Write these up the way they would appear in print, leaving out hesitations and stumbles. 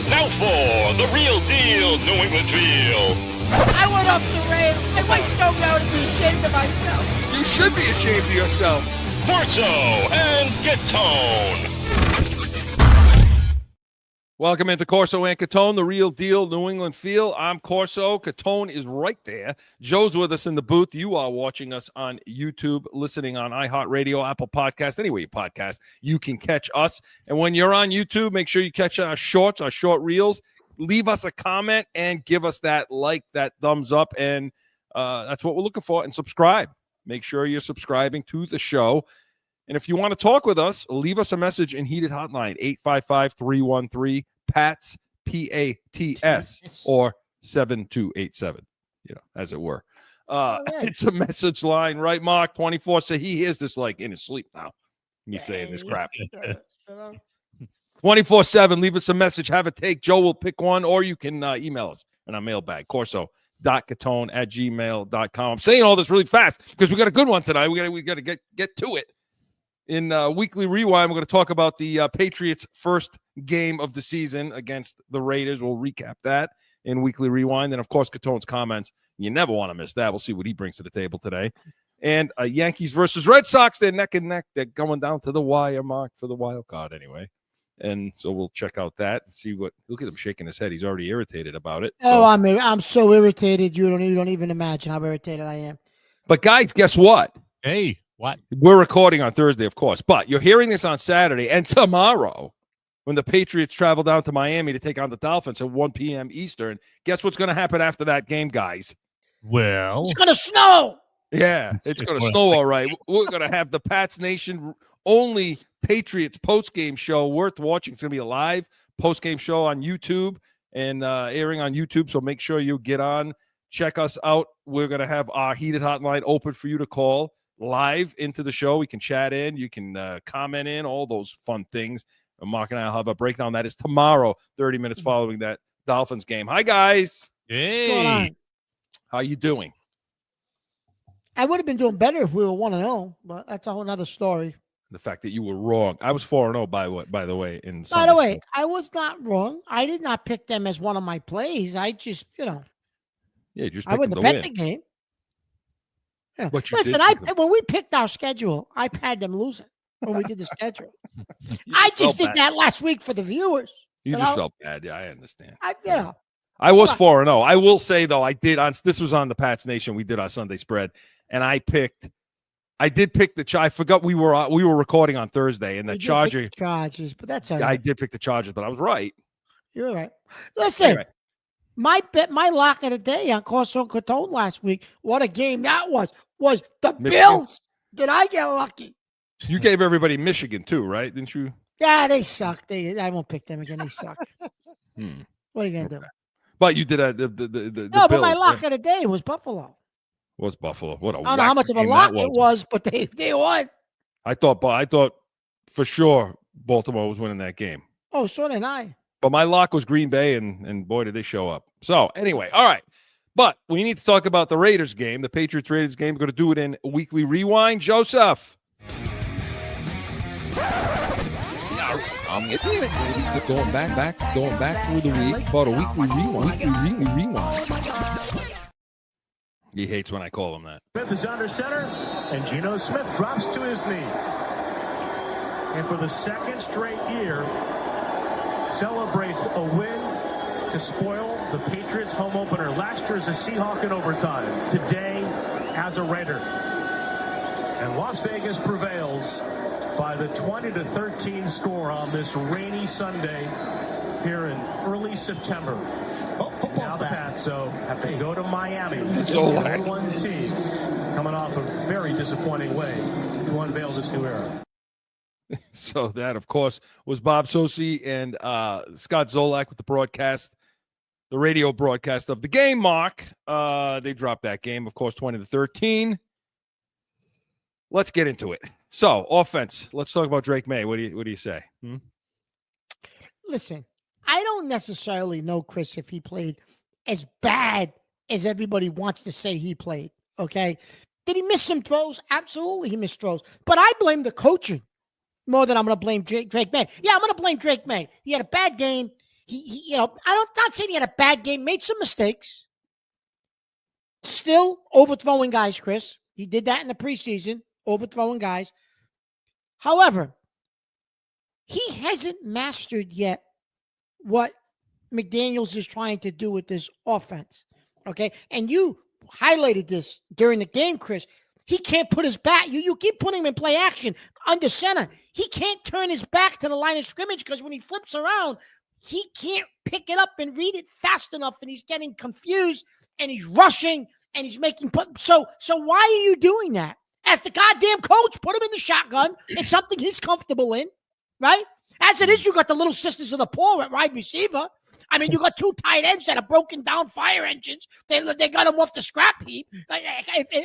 Now for the real deal New England feel. I went off the rails. My wife told me I would be ashamed of myself. You should be ashamed of yourself. Corso and Catone. Welcome into Corso and Catone, the real deal New England feel. I'm Corso. Catone is right there. Joe's with us in the booth. You are watching us on YouTube, listening on iHeart Radio, Apple Podcasts, anywhere you podcast. You can catch us. And when you're on YouTube, make sure you catch our shorts, our short reels. Leave us a comment and give us that like, that thumbs up. And that's what we're looking for. And subscribe. Make sure you're subscribing to the show. And if you want to talk with us, leave us a message in Heated Hotline, 855-313-PATS, P-A-T-S, or 7287, as it were. It's a message line, right, Mark? 24. So he hears this like in his sleep now. Me saying this crap. 24/7. Leave us a message. Have a take. Joe will pick one, or you can email us in our mailbag, corso.catone@gmail.com. I'm saying all this really fast because we got a good one tonight. We got to get to it. In Weekly Rewind, we're going to talk about the Patriots' first game of the season against the Raiders. We'll recap that in Weekly Rewind. And, of course, Catone's comments. You never want to miss that. We'll see what he brings to the table today. And Yankees versus Red Sox. They're neck and neck. They're going down to the wire, Mark, for the wild card anyway. And so we'll check out that and see what. Look at him shaking his head. He's already irritated about it. Oh, I'm so irritated. You don't even imagine how irritated I am. But, guys, guess what? Hey. What? We're recording on Thursday, of course, but you're hearing this on Saturday and tomorrow when the Patriots travel down to Miami to take on the Dolphins at 1 p.m. Eastern. Guess what's going to happen after that game, guys? Well, it's going to snow. Yeah, it's going to snow, all right. We're going to have the Pats Nation only Patriots post-game show worth watching. It's going to be a live post-game show on YouTube and airing on YouTube, so make sure you get on. Check us out. We're going to have our Heated Hotline open for you to call live into the show. We can chat in, you can comment in, all those fun things. And Mark and I will have a breakdown. That is tomorrow, 30 minutes following that Dolphins game. Hi, guys. Hey. How you doing? I would have been doing better if we were 1-0, but that's a whole other story. The fact that you were wrong. I was 4-0, by the way. By the way, I was not wrong. I did not pick them as one of my plays. I just, yeah, I wouldn't have bet the game. Yeah. Listen, when we picked our schedule, I had them losing when we did the schedule. I just did that last week for the viewers. You just felt bad. Yeah, I understand. I was 4-0. I will say, though, this was on the Pats Nation. We did our Sunday spread, and I did pick I forgot we were recording on Thursday, and the Chargers, but that's all right. I did pick the Chargers, but I was right. You're right. Listen. Anyway. My lock of the day on Corso and Catone last week, what a game that was the Michigan. Bills. Did I get lucky? You gave everybody Michigan too, right? Didn't you? Yeah, they suck. I won't pick them again. They suck. What are you going to do? But you did the but my lock of the day was Buffalo. Was Buffalo. What a I don't know how much of a lock it was, but they won. I thought for sure Baltimore was winning that game. Oh, so did I. But my lock was Green Bay, and boy, did they show up. So, anyway, all right. But we need to talk about the Raiders game, the Patriots-Raiders game. We're going to do it in Weekly Rewind. Joseph. I'm going back through the week. About a Weekly Rewind. He hates when I call him that. Smith is under center, and Geno Smith drops to his knee. And for the second straight year, celebrates a win to spoil the Patriots home opener. Last year as a Seahawk in overtime. Today as a Raider. And Las Vegas prevails by the 20-13 score on this rainy Sunday here in early September. Well, now the Pats have to go to Miami. The 1 team coming off a very disappointing way to unveil this new era. So that, of course, was Bob Sosi and Scott Zolak with the broadcast, the radio broadcast of the game, Mark. They dropped that game, of course, 20-13. Let's get into it. So, offense. Let's talk about Drake Maye. What do you say? Listen, I don't necessarily know, Chris, if he played as bad as everybody wants to say he played, okay? Did he miss some throws? Absolutely, he missed throws. But I blame the coaching more than I'm going to blame Drake Maye. Yeah, I'm going to blame Drake Maye. He had a bad game. He not saying he had a bad game, made some mistakes. Still overthrowing guys, Chris. He did that in the preseason, overthrowing guys. However, he hasn't mastered yet what McDaniels is trying to do with this offense. Okay? And you highlighted this during the game, Chris. He can't put his back. You keep putting him in play action under center. He can't turn his back to the line of scrimmage because when he flips around, he can't pick it up and read it fast enough, and he's getting confused, and he's rushing, and he's making so why are you doing that? As the goddamn coach, put him in the shotgun. It's something he's comfortable in, right? As it is, you got the little sisters of the poor at wide receiver. I mean, you got two tight ends that are broken down fire engines. They got them off the scrap heap.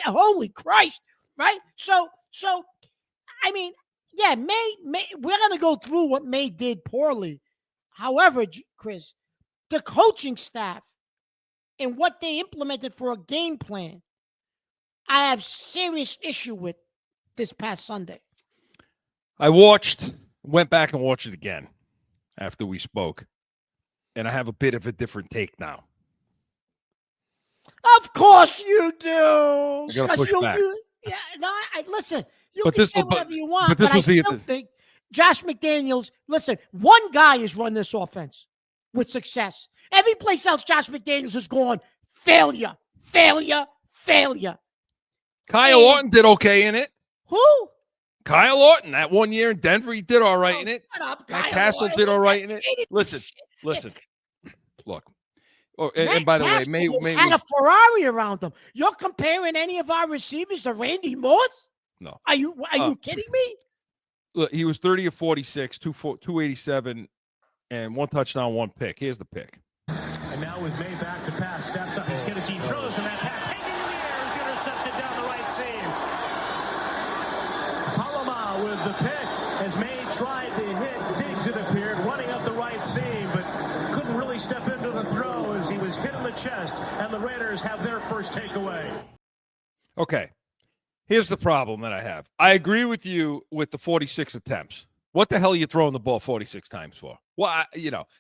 Holy Christ, right? So I mean, yeah, Maye, we're going to go through what Maye did poorly. However, Chris, the coaching staff and what they implemented for a game plan, I have serious issue with this past Sunday. I went back and watched it again after we spoke, and I have a bit of a different take now. Of course you do. I got to push back. Listen, you can say whatever you want, but I still think Josh McDaniels, listen, one guy has run this offense with success. Every place else, Josh McDaniels has gone failure. Kyle Orton did okay in it. Who? Kyle Orton. That 1 year in Denver, he did all right in it. Shut up, Matt Castle did all right in it. Listen. Look. Oh, and by the way, Maye had a Ferrari around him. You're comparing any of our receivers to Randy Moss? No. Are you kidding me? Look, he was 30 of 46, 287, and one touchdown, one pick. Here's the pick. And now with Maye back to pass, steps up, he's going to see throws, and that pass hanging in the air is intercepted down the right seam. Paloma with the pick as Maye tried to hit Diggs, it appeared, running up the right seam, but couldn't really step into the throw as he was hit in the chest, and the Raiders have their first takeaway. Okay. Here's the problem that I have. I agree with you with the 46 attempts. What the hell are you throwing the ball 46 times for? Well,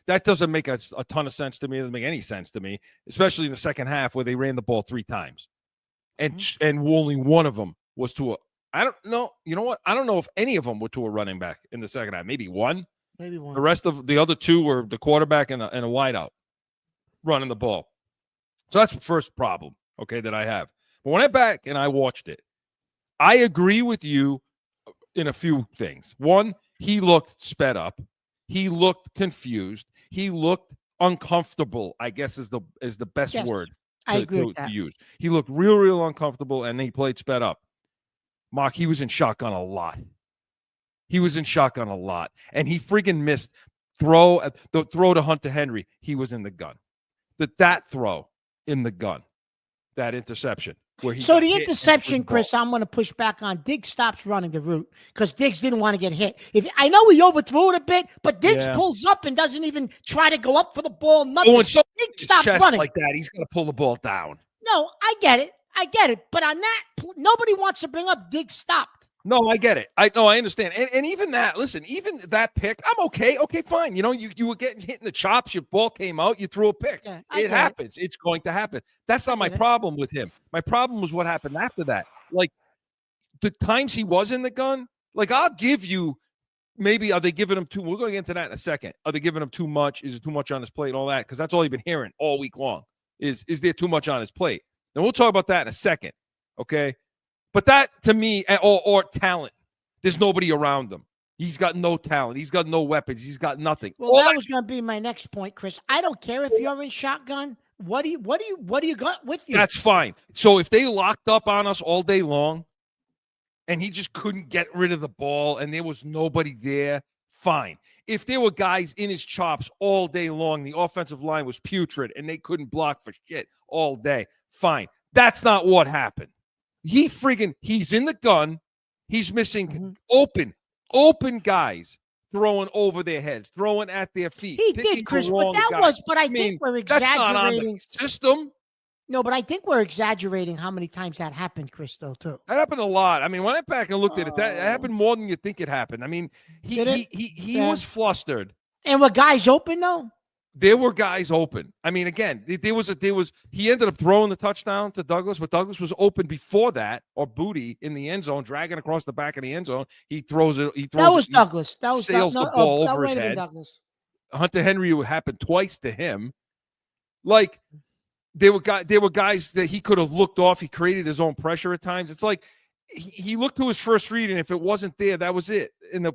that doesn't make a ton of sense to me. It doesn't make any sense to me, especially in the second half where they ran the ball 3 times. And only one of them was to I don't know. You know what? I don't know if any of them were to a running back in the second half. Maybe one. Maybe one. The rest of the other 2 were the quarterback and a wideout running the ball. So that's the first problem, okay, that I have. But when I went back and I watched it, I agree with you in a few things. One, he looked sped up. He looked confused. He looked uncomfortable, I guess is the best word I agree with that. to use. He looked real uncomfortable, and he played sped up. Mark, he was in shotgun a lot. And he friggin' missed the throw to Hunter Henry. He was in the gun. That throw in the gun, that interception. So the interception, Chris, I'm going to push back on. Diggs stops running the route because Diggs didn't want to get hit. I know he overthrew it a bit, but Diggs pulls up and doesn't even try to go up for the ball. Nothing. When Diggs stops running like that, he's going to pull the ball down. No, I get it. But on that, nobody wants to bring up Diggs stopped. No, I get it. I understand. And even that, listen, even that pick, I'm okay. Okay, fine. You were getting hit in the chops. Your ball came out. You threw a pick. Yeah, it happens. It's going to happen. That's not my problem with him. My problem was what happened after that. Like, the times he was in the gun, like, I'll give you, maybe are they giving him too, we're going to get into that in a second. Are they giving him too much? Is it too much on his plate and all that? Because that's all you've been hearing all week long is there too much on his plate? And we'll talk about that in a second, okay? But that, to me, or talent, there's nobody around him. He's got no talent. He's got no weapons. He's got nothing. Well, that was going to be my next point, Chris. I don't care if you're in shotgun. What do you got with you? That's fine. So if they locked up on us all day long, and he just couldn't get rid of the ball, and there was nobody there, fine. If there were guys in his chops all day long, the offensive line was putrid, and they couldn't block for shit all day, fine. That's not what happened. He's in the gun. He's missing open guys throwing over their heads, throwing at their feet. He did, Chris, but I think we're exaggerating. That's not on the system. No, but I think we're exaggerating how many times that happened, Chris, though, too. That happened a lot. I mean, when I went back and looked at it, that happened more than you think it happened. I mean, he was flustered. And were guys open, though? there were guys open. I mean, again, he ended up throwing the touchdown to Douglas, but Douglas was open before that, or Booty in the end zone, dragging across the back of the end zone. He throws it. That was Douglas. That was sails the ball over his head. Douglas. Hunter Henry happened twice to him. Like, there were guys that he could have looked off. He created his own pressure at times. It's like he looked to his first read, and if it wasn't there, that was it. And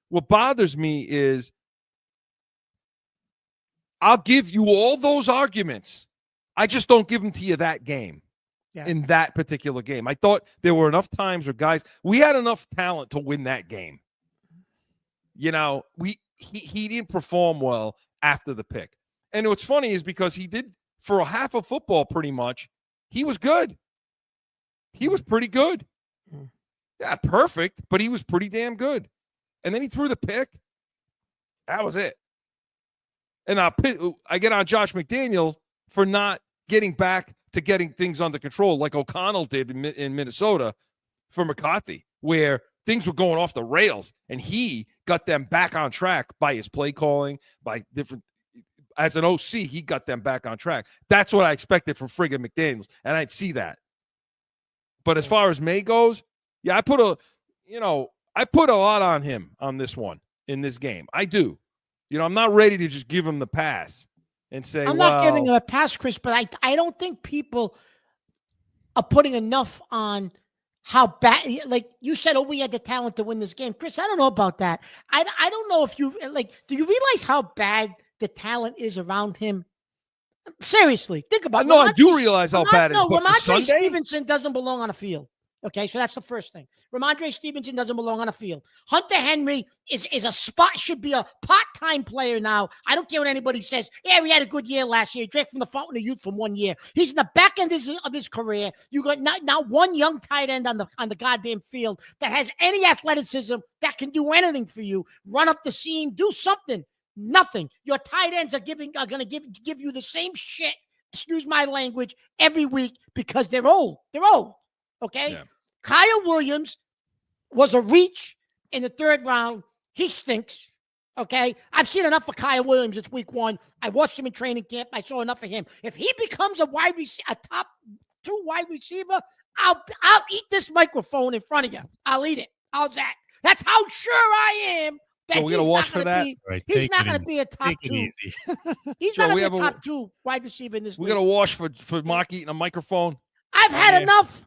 what bothers me is, I'll give you all those arguments. I just don't give them to you that game. Yeah. In that particular game. I thought there were enough times where we had enough talent to win that game. You know, he didn't perform well after the pick. And what's funny is because he did, for a half of football pretty much, he was good. He was pretty good. Yeah, perfect, but he was pretty damn good. And then he threw the pick. That was it. And I get on Josh McDaniels for not getting back to getting things under control like O'Connell did in Minnesota for McCarthy, where things were going off the rails, and he got them back on track by his play calling, by different – as an OC, he got them back on track. That's what I expected from friggin' McDaniels, and I'd see that. But as far as Maye goes, yeah, I put a lot on him on this one in this game. I do. You know, I'm not ready to just give him the pass and say, I'm not giving him a pass, Chris, but I don't think people are putting enough on how bad, like you said, we had the talent to win this game. Chris, I don't know about that. I don't know if you, like, do you realize how bad the talent is around him? Seriously, think about it. No, I do realize how bad it is. No, Ramondre Stevenson doesn't belong on a field. Okay, so that's the first thing. Ramondre Stevenson doesn't belong on a field. Hunter Henry is a should be a part-time player now. I don't care what anybody says. Yeah, he had a good year last year. He drank from the fountain of youth from 1 year. He's in the back end of his career. You got now one young tight end on the goddamn field that has any athleticism that can do anything for you. Run up the seam, do something. Nothing. Your tight ends are going to give you the same shit, excuse my language, every week because they're old. They're old. Okay? Yeah. Kyle Williams was a reach in the third round. He stinks. Okay? I've seen enough of Kyle Williams. It's week 1. I watched him in training camp. I saw enough of him. If he becomes a top 2 wide receiver, I'll eat this microphone in front of you. I'll eat it. How's that? That's how sure I am. So we're gonna watch for that. He's not going to be a top 2. He's not going to be a top 2 wide receiver in this league. We're going to wash for Mark eating a microphone. I've had enough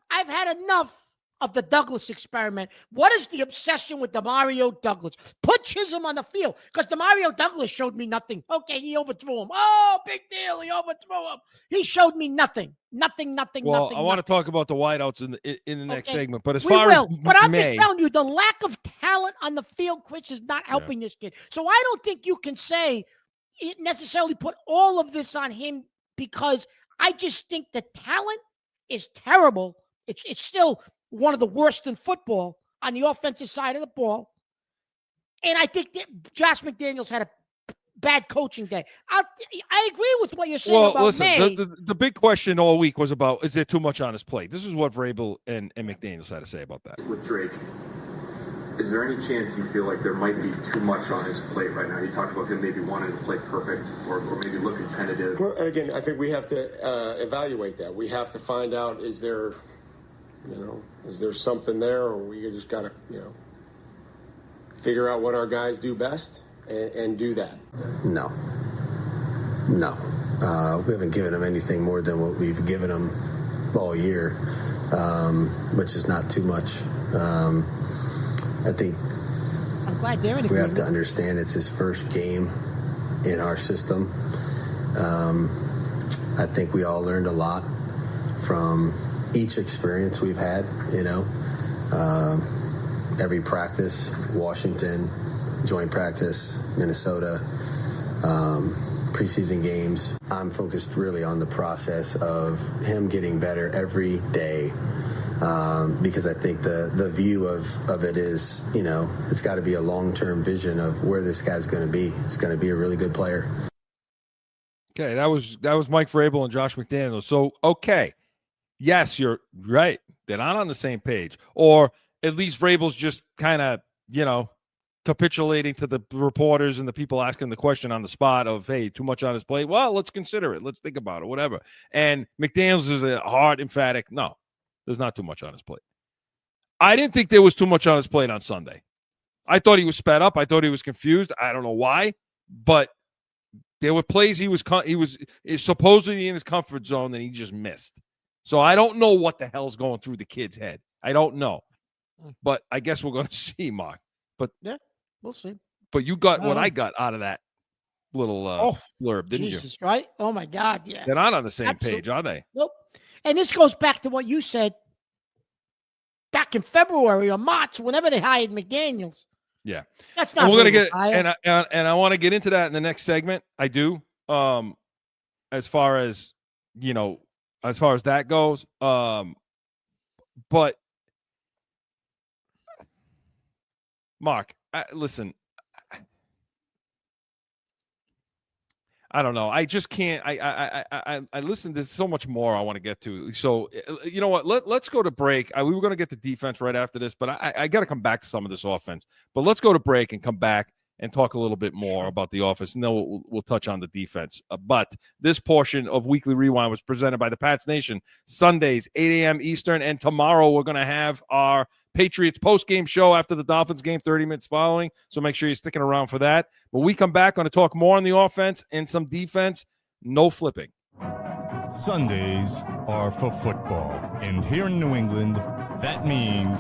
of the Douglas experiment. What is the obsession with DeMario Douglas? Put Chisholm on the field because DeMario Douglas showed me nothing. Okay, he overthrew him. Oh, big deal. He overthrew him. He showed me nothing. Nothing. Well, I want to talk about the wideouts in the next segment. But but I'm just telling you, the lack of talent on the field, Chris, is not helping this kid. So I don't think you can say it necessarily put all of this on him because I just think the talent is terrible. It's still one of the worst in football on the offensive side of the ball. And I think that Josh McDaniels had a bad coaching day. I agree with what you're saying about Maye. The big question all week was about, is there too much on his plate? This is what Vrabel and McDaniels had to say about that. With Drake, is there any chance you feel like there might be too much on his plate right now? You talked about him maybe wanting to play perfect or maybe looking tentative. And again, I think we have to evaluate that. We have to find out, is there something there, or we just got to, figure out what our guys do best and do that? No. We haven't given them anything more than what we've given them all year, which is not too much. I think I'm glad they're in we have to understand it's his first game in our system. I think we all learned a lot from each experience we've had, every practice, Washington, joint practice, Minnesota, preseason games. I'm focused really on the process of him getting better every day, because I think the view of it is, it's got to be a long-term vision of where this guy's going to be. It's going to be a really good player. Okay, that was Mike Vrabel and Josh McDaniels. So, okay. Yes, you're right. They're not on the same page. Or at least Vrabel's just kind of, capitulating to the reporters and the people asking the question on the spot of, hey, too much on his plate. Well, let's consider it. Let's think about it, whatever. And McDaniels is a hard, emphatic, no, there's not too much on his plate. I didn't think there was too much on his plate on Sunday. I thought he was sped up. I thought he was confused. I don't know why, but there were plays he was supposedly in his comfort zone that he just missed. So I don't know what the hell's going through the kid's head. I don't know. But I guess we're going to see, Mark. But yeah, we'll see. But you got what I got out of that little blurb, didn't you? Right? Oh, my God, yeah. They're not on the same page, are they? Nope. And this goes back to what you said back in February or March, whenever they hired McDaniels. Yeah. That's not and we're going to get and I want to get into that in the next segment. I do. As far as, as far as that goes. But Mark, listen, I don't know. I just can't. I listen. There's so much more I want to get to. So, you know what? Let's go to break. We were going to get the defense right after this, but I got to come back to some of this offense. But let's go to break and come back and talk a little bit more about the offense, and then we'll touch on the defense. But this portion of Weekly Rewind was presented by the Pats Nation, Sundays, 8 a.m. Eastern, and tomorrow we're going to have our Patriots post-game show after the Dolphins game, 30 minutes following, so make sure you're sticking around for that. But we come back, going to talk more on the offense and some defense. No flipping. Sundays are for football, and here in New England, that means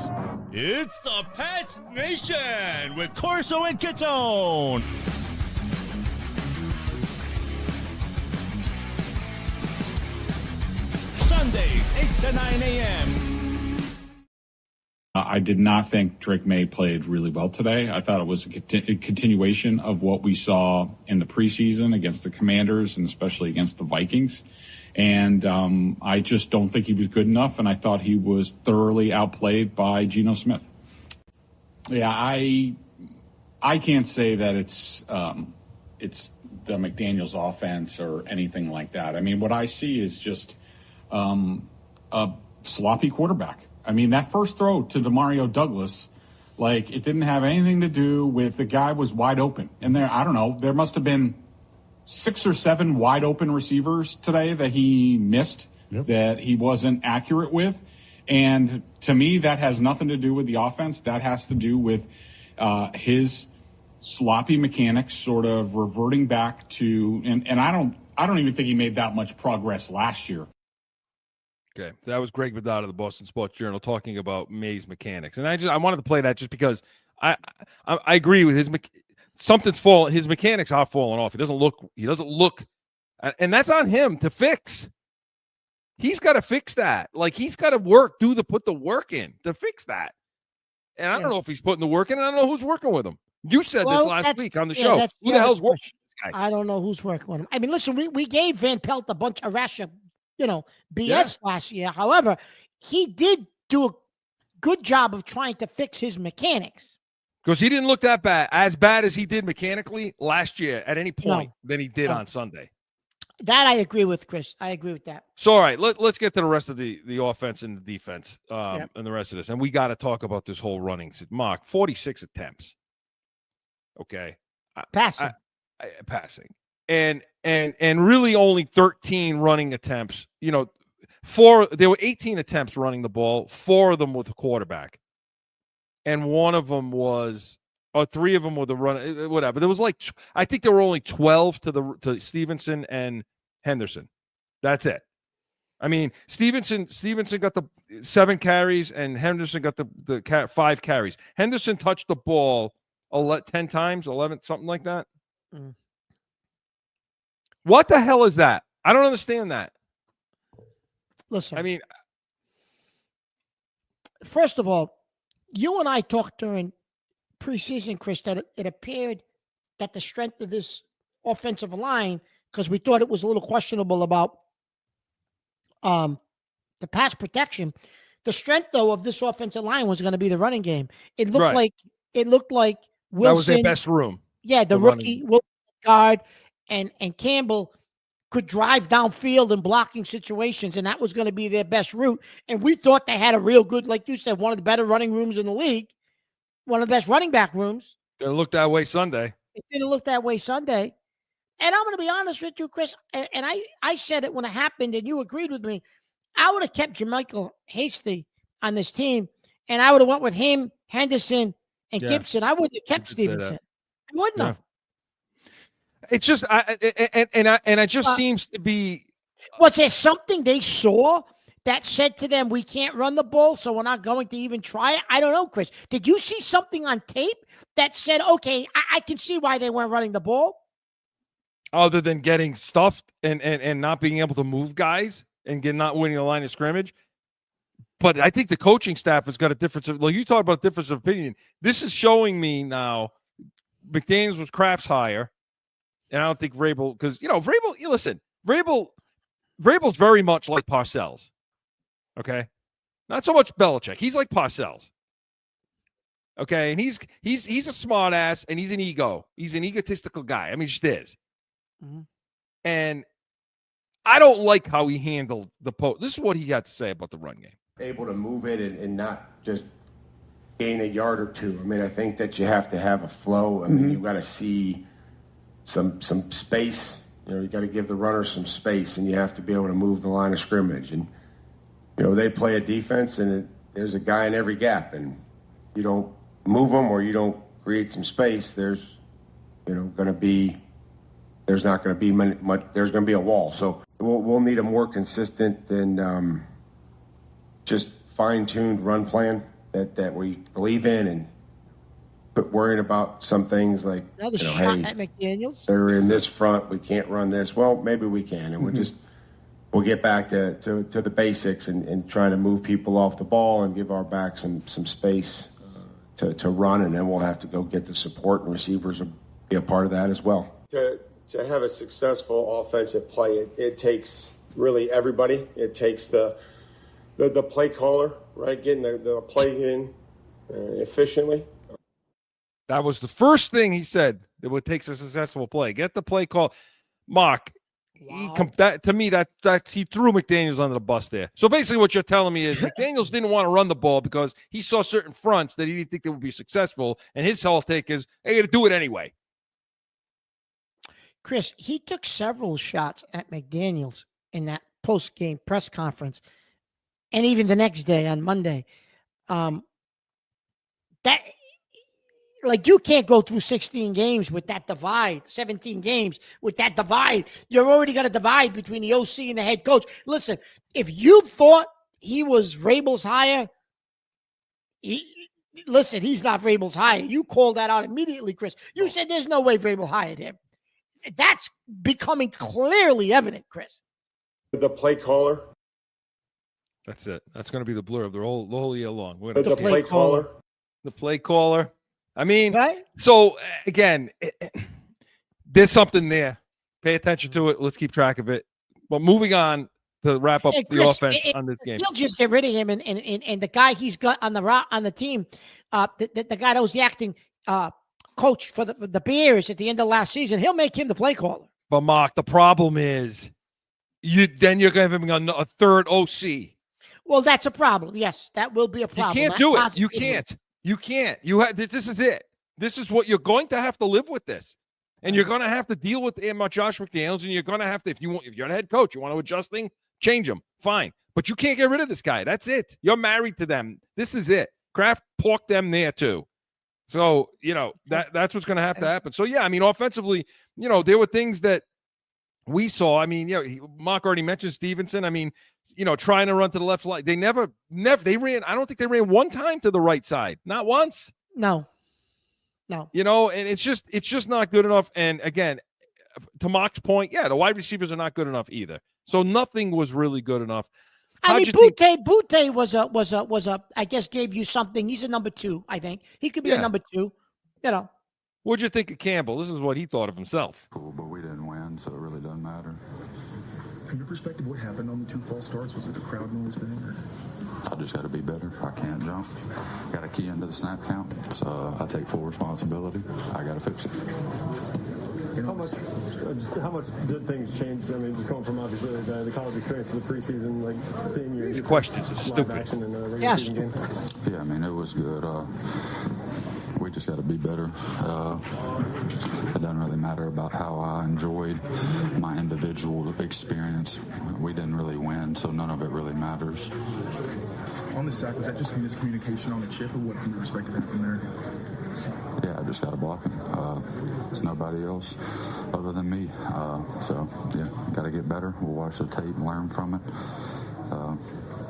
it's the Pats Nation with Corso and Catone. Sundays, 8 to 9 a.m. I did not think Drake Maye played really well today. I thought it was a continuation of what we saw in the preseason against the Commanders and especially against the Vikings. And I just don't think he was good enough, and I thought he was thoroughly outplayed by Geno Smith. Yeah, I can't say that it's the McDaniels offense or anything like that. I mean, what I see is just a sloppy quarterback. I mean, that first throw to DeMario Douglas, like, it didn't have anything to do with the guy was wide open. And I don't know, there must have been 6 or 7 wide open receivers today that he missed, that he wasn't accurate with. And to me, that has nothing to do with the offense. That has to do with his sloppy mechanics sort of reverting back to, and I don't even think he made that much progress last year. Okay, so that was Greg Bedard of the Boston Sports Journal talking about Maye's mechanics, and I wanted to play that just because I agree with his his mechanics are falling off. He doesn't look, and that's on him to fix. He's got to fix that. Like, he's got to put the work in to fix that. And I don't know if he's putting the work in. And I don't know who's working with him. You said this last week on the show. Who the hell's working with this guy? I don't know who's working with him. I mean, listen, we gave Van Pelt a bunch of BS last year. However, he did do a good job of trying to fix his mechanics. Because he didn't look that bad, as bad as he did mechanically last year at any point than he did on Sunday. That I agree with, Chris. I agree with that. So, all right, let's get to the rest of the offense and the defense and the rest of this. And we got to talk about this whole running. Mark, 46 attempts. Okay. Passing. Passing. And really only 13 running attempts. There were 18 attempts running the ball, 4 of them with a quarterback. And one of them was, or 3 of them were the run, whatever. There was I think there were only 12 to Stevenson and Henderson. That's it. I mean, Stevenson got the 7 carries and Henderson got the 5 carries. Henderson touched the ball 10 times, 11, something like that. Mm. What the hell is that? I don't understand that. Listen, I mean, first of all, you and I talked during preseason, Chris, that it appeared that the strength of this offensive line, because we thought it was a little questionable about the pass protection. The strength, though, of this offensive line was going to be the running game. It looked like Wilson. That was their best room. Yeah, the rookie guard and Campbell could drive downfield in blocking situations, and that was going to be their best route. And we thought they had a real good, like you said, one of the better running rooms in the league, one of the best running back rooms. Didn't look that way Sunday. It didn't look that way Sunday. And I'm going to be honest with you, Chris, and I said it when it happened, and you agreed with me. I would have kept JaMycal Hasty on this team, and I would have went with him, Henderson, and Gibson. I wouldn't have kept Stevenson. I wouldn't have. It's just, it just seems to be. Was there something they saw that said to them, we can't run the ball, so we're not going to even try it? I don't know, Chris. Did you see something on tape that said, okay, I can see why they weren't running the ball? Other than getting stuffed and not being able to move guys and not winning the line of scrimmage. But I think the coaching staff has got a difference of, like you talked about difference of opinion. This is showing me now McDaniels was Kraft's hire. And I don't think Vrabel, because, Vrabel, listen, Vrabel's very much like Parcells. Okay? Not so much Belichick. He's like Parcells. Okay? And he's a smart ass and he's an ego. He's an egotistical guy. I mean, he just is. Mm-hmm. And I don't like how he handled the post. This is what he had to say about the run game. Able to move it and not just gain a yard or two. I mean, I think that you have to have a flow. I mean, you've got to see some space. You got to give the runner some space, and you have to be able to move the line of scrimmage. And, they play a defense, and there's a guy in every gap, and you don't move them or you don't create some space, there's not going to be much. There's going to be a wall. So we'll need a more consistent and just fine-tuned run plan that we believe in, and quit worrying about some things like another shot at McDaniels. They're in this front. We can't run this. Well, maybe we can, and we'll get back to the basics and trying to move people off the ball and give our backs some space to run, and then we'll have to go get the support, and receivers will be a part of that as well. To have a successful offensive play, it takes really everybody. It takes the play caller, right, getting the play in efficiently. That was the first thing he said that would take a successful play. Get the play call. Mark, to me, that he threw McDaniels under the bus there. So basically what you're telling me is McDaniels didn't want to run the ball because he saw certain fronts that he didn't think they would be successful, and his whole take is, I got to do it anyway. Chris, he took several shots at McDaniels in that post-game press conference, and even the next day on Monday. You can't go through 16 games with that divide, 17 games with that divide. You're already got a divide between the OC and the head coach. Listen, if you thought he was Vrabel's hire, he's not Vrabel's hire. You called that out immediately, Chris. You said there's no way Vrabel hired him. That's becoming clearly evident, Chris. The play caller. That's it. That's going to be the blurb the whole year long. The play caller. The play caller. I mean, right? So, again, there's something there. Pay attention to it. Let's keep track of it. But moving on to wrap up the offense on this game. He'll just get rid of him, and the guy he's got on the team, the guy that was the acting coach for the Bears at the end of last season, he'll make him the play caller. But, Mark, the problem is you're going to have him a third OC. Well, that's a problem. Yes, that will be a problem. You can't do it. You can't. You can't. This is it. This is what you're going to have to live with this. And you're going to have to deal with Josh McDaniels, and you're going to have to, if you're the head coach, you want to adjust things, change them. Fine. But you can't get rid of this guy. That's it. You're married to them. This is it. Kraft porked them there too. So, that's what's going to have to happen. So, yeah, I mean, offensively, there were things that we saw. I mean, Mark already mentioned Stevenson. I mean, trying to run to the left line. They never, they ran. I don't think they ran one time to the right side. Not once. No. And it's just not good enough. And again, to Mark's point, the wide receivers are not good enough either. So nothing was really good enough. Butte was a, I guess, gave you something. He's a number 2, I think. He could be a number 2, What'd you think of Campbell? This is what he thought of himself. Cool, but we didn't win, so it really doesn't matter. From your perspective, what happened on the 2 false starts? Was it a crowd noise thing? Or? I just got to be better. I can't jump. Got to key into the snap count. So I take full responsibility. I got to fix it. How much did things change? I mean, just going from obviously the college experience to the preseason, like seeing your these questions are stupid. Yes. Yeah, I mean, it was good. We just got to be better. It doesn't really matter about how I enjoyed my individual experience. We didn't really win, so none of it really matters. On the sack, was that just miscommunication on the chip, or what from your perspective happened there? Yeah, I just got to block him. There's nobody else other than me. So, yeah, got to get better. We'll watch the tape, learn from it,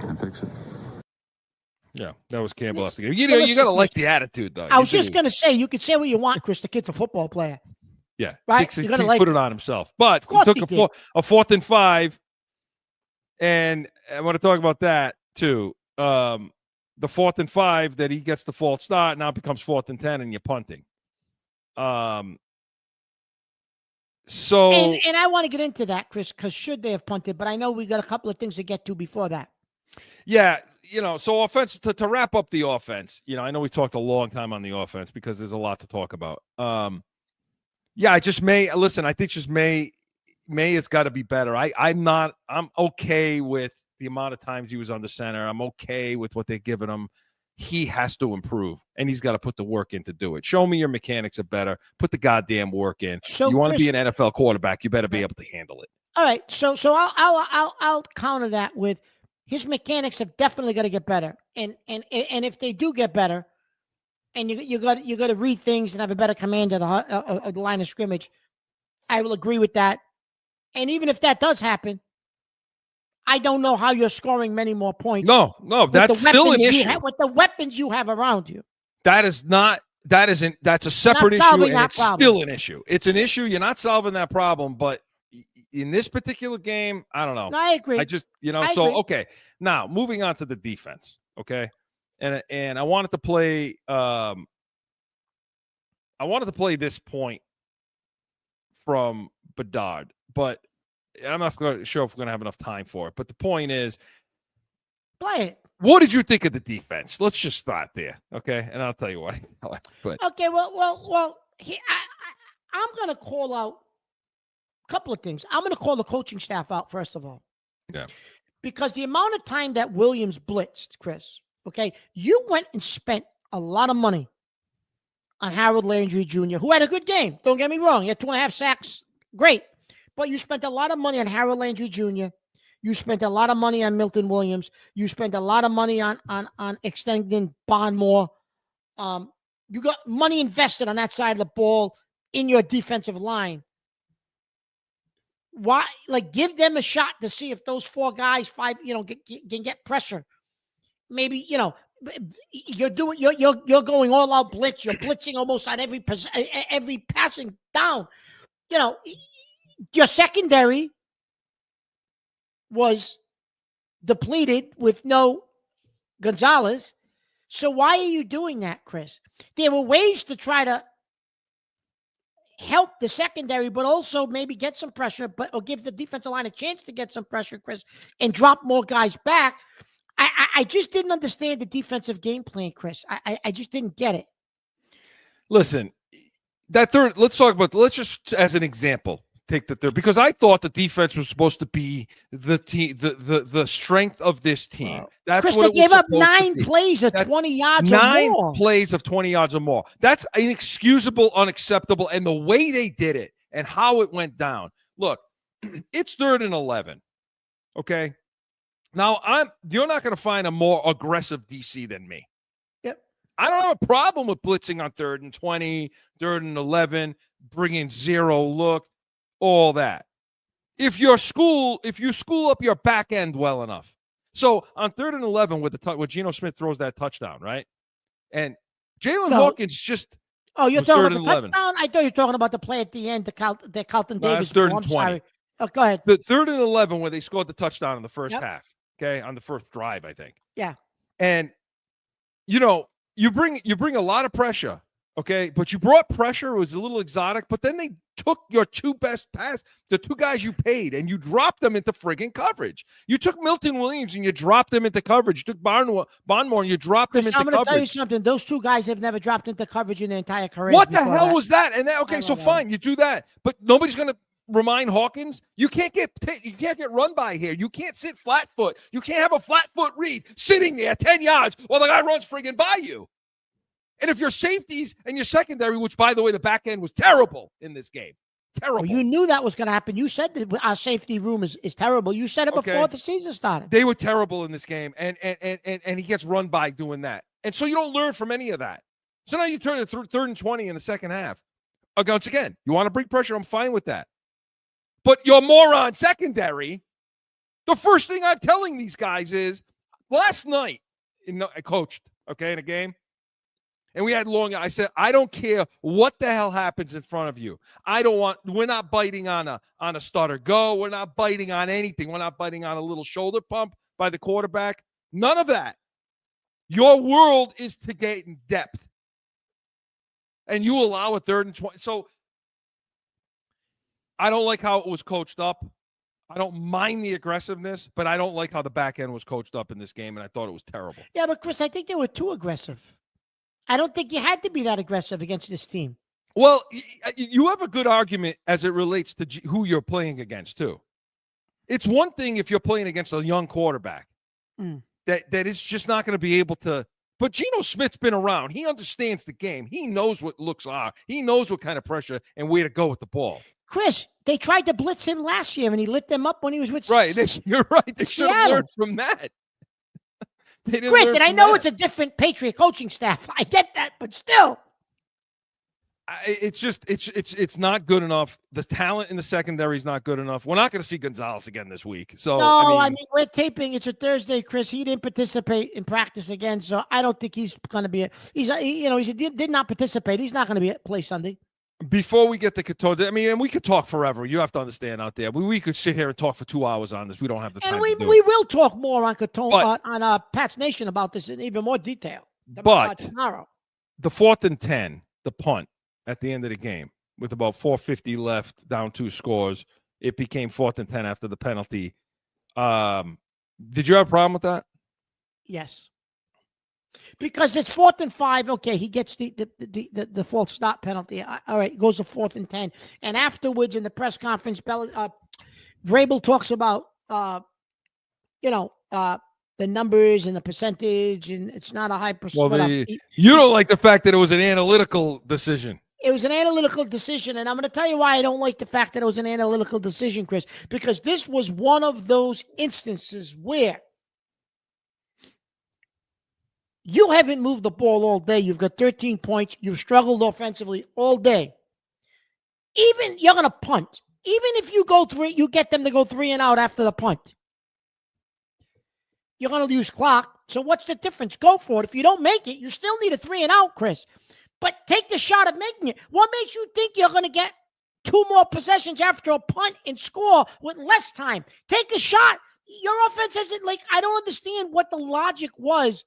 and fix it. Yeah, that was Campbell after the game. You know, you got to like the attitude, though. I was just going to say, you could say what you want, Chris. The kid's a football player. Yeah, right. He put it on himself. But he took a 4th and 5, and I want to talk about that, too. The 4th and 5 that he gets the false start now becomes 4th and 10, and you're punting. So and I want to get into that, Chris, because should they have punted? But I know we got a couple of things to get to before that. Yeah, you know, so offense to wrap up the offense. You know, I know we talked a long time on the offense because there's a lot to talk about. Yeah, I think just Maye has got to be better. I'm okay with the amount of times he was under center. I'm okay with what they're giving him. He has to improve, and he's got to put the work in to do it. Show me your mechanics are better. Put the goddamn work in. So you want to be an NFL quarterback, you better be able to handle it. All right, so I'll counter that with his mechanics have definitely got to get better, and if they do get better, and you got to read things and have a better command of the line of scrimmage, I will agree with that. And even if that does happen, I don't know how you're scoring many more points. No, that's still an issue. With the weapons you have around you. That's a separate issue, and it's still an issue. It's an issue. You're not solving that problem, but in this particular game, I don't know. No, I agree. I just, okay. Now, moving on to the defense, okay? And I wanted to play this point from Bedard, but I'm not sure if we're going to have enough time for it. But the point is, play it. What did you think of the defense? Let's just start there, okay? And I'll tell you why. But okay, well, I'm going to call out a couple of things. I'm going to call the coaching staff out, first of all. Yeah. Because the amount of time that Williams blitzed, Chris, okay, you went and spent a lot of money on Harold Landry Jr., who had a good game. Don't get me wrong. He had 2.5 sacks. Great. But you spent a lot of money on Harold Landry Jr. You spent a lot of money on Milton Williams. You spent a lot of money on extending Bondmore. You got money invested on that side of the ball in your defensive line. Why? Like, give them a shot to see if those 4 guys, 5, can get pressure. Maybe, you're going all out blitz. You're blitzing almost on every passing down. Your secondary was depleted with no Gonzalez. So why are you doing that, Chris? There were ways to try to help the secondary, but also maybe get some pressure, or give the defensive line a chance to get some pressure, Chris, and drop more guys back. I just didn't understand the defensive game plan, Chris. I just didn't get it. Listen, let's just, as an example, take the third, because I thought the defense was supposed to be the team, the strength of this team. That's Chris, what they gave up 9 plays of 20 yards or more. 9 plays of 20 yards or more. That's inexcusable, unacceptable. And the way they did it and how it went down. Look, it's 3rd and 11. Okay. Now you're not going to find a more aggressive DC than me. Yep. I don't have a problem with blitzing on 3rd and 20, 3rd and 11, bringing 0 look. All that. If you school up your back end well enough. So on 3rd and 11 with Geno Smith throws that touchdown, right? And Jalen Hawkins just. Oh, you're talking about the touchdown? I thought you were talking about the play at the end, the Carlton Davis. 3rd and 20. Oh, go ahead. The 3rd and 11 where they scored the touchdown in the first half. Okay, on the first drive, I think. Yeah. And you bring a lot of pressure. Okay, but you brought pressure. It was a little exotic, but then they took your two best pass, the two guys you paid, and you dropped them into friggin' coverage. You took Milton Williams and you dropped them into coverage. You took Barnmore and you dropped them into coverage. I'm going to tell you something. Those two guys have never dropped into coverage in their entire career. What the hell was that? And then, okay, so fine, you do that, but nobody's going to remind Hawkins. You can't get run by here. You can't sit flat foot. You can't have a flat foot read sitting there 10 yards while the guy runs friggin' by you. And if your safeties and your secondary, which, by the way, the back end was terrible in this game. Terrible. You knew that was going to happen. You said that our safety room is terrible. You said it before the season started. They were terrible in this game, and he gets run by doing that. And so you don't learn from any of that. So now you turn it 3rd and 20 in the second half. Once again, you want to bring pressure, I'm fine with that. But your moron secondary, the first thing I'm telling these guys is, last night, I coached, in a game. And we had I said, I don't care what the hell happens in front of you. We're not biting on a stutter go. We're not biting on anything. We're not biting on a little shoulder pump by the quarterback. None of that. Your world is to get in depth. And you allow a 3rd and 20. So I don't like how it was coached up. I don't mind the aggressiveness, but I don't like how the back end was coached up in this game, and I thought it was terrible. Yeah, but Chris, I think they were too aggressive. I don't think you had to be that aggressive against this team. Well, you have a good argument as it relates to who you're playing against, too. It's one thing if you're playing against a young quarterback that is just not going to be able to. But Geno Smith's been around. He understands the game. He knows what looks are. He knows what kind of pressure and where to go with the ball. Chris, they tried to blitz him last year, and he lit them up when he was with You're right. They should have learned from that. Granted, I know it's a different Patriot coaching staff. I get that, but still. It's not good enough. The talent in the secondary is not good enough. We're not going to see Gonzalez again this week. So no, I mean we're taping. It's a Thursday, Chris. He didn't participate in practice again, so I don't think he's going to be. He did not participate. He's not going to play Sunday. Before we get to Catone, I mean, and we could talk forever. You have to understand out there. We could sit here and talk for 2 hours on this. We don't have the time. And we will talk more on Catone on Pat's Nation about this in even more detail. But tomorrow, the 4th and 10, the punt at the end of the game with about 4:50 left, down 2 scores, it became 4th and 10 after the penalty. Did you have a problem with that? Yes. Because it's 4th and 5. Okay, he gets the false start penalty. All right, it goes to 4th and 10. And afterwards, in the press conference, Vrabel talks about the numbers and the percentage, and it's not a high percentage. Well, you don't like the fact that it was an analytical decision. It was an analytical decision, and I'm going to tell you why I don't like the fact that it was an analytical decision, Chris. Because this was one of those instances where you haven't moved the ball all day. You've got 13 points. You've struggled offensively all day. Even you're going to punt. Even if you go 3, you get them to go 3 and out after the punt. You're going to lose clock. So what's the difference? Go for it. If you don't make it, you still need a 3 and out, Chris. But take the shot of making it. What makes you think you're going to get 2 more possessions after a punt and score with less time? Take a shot. Your offense isn't I don't understand what the logic was.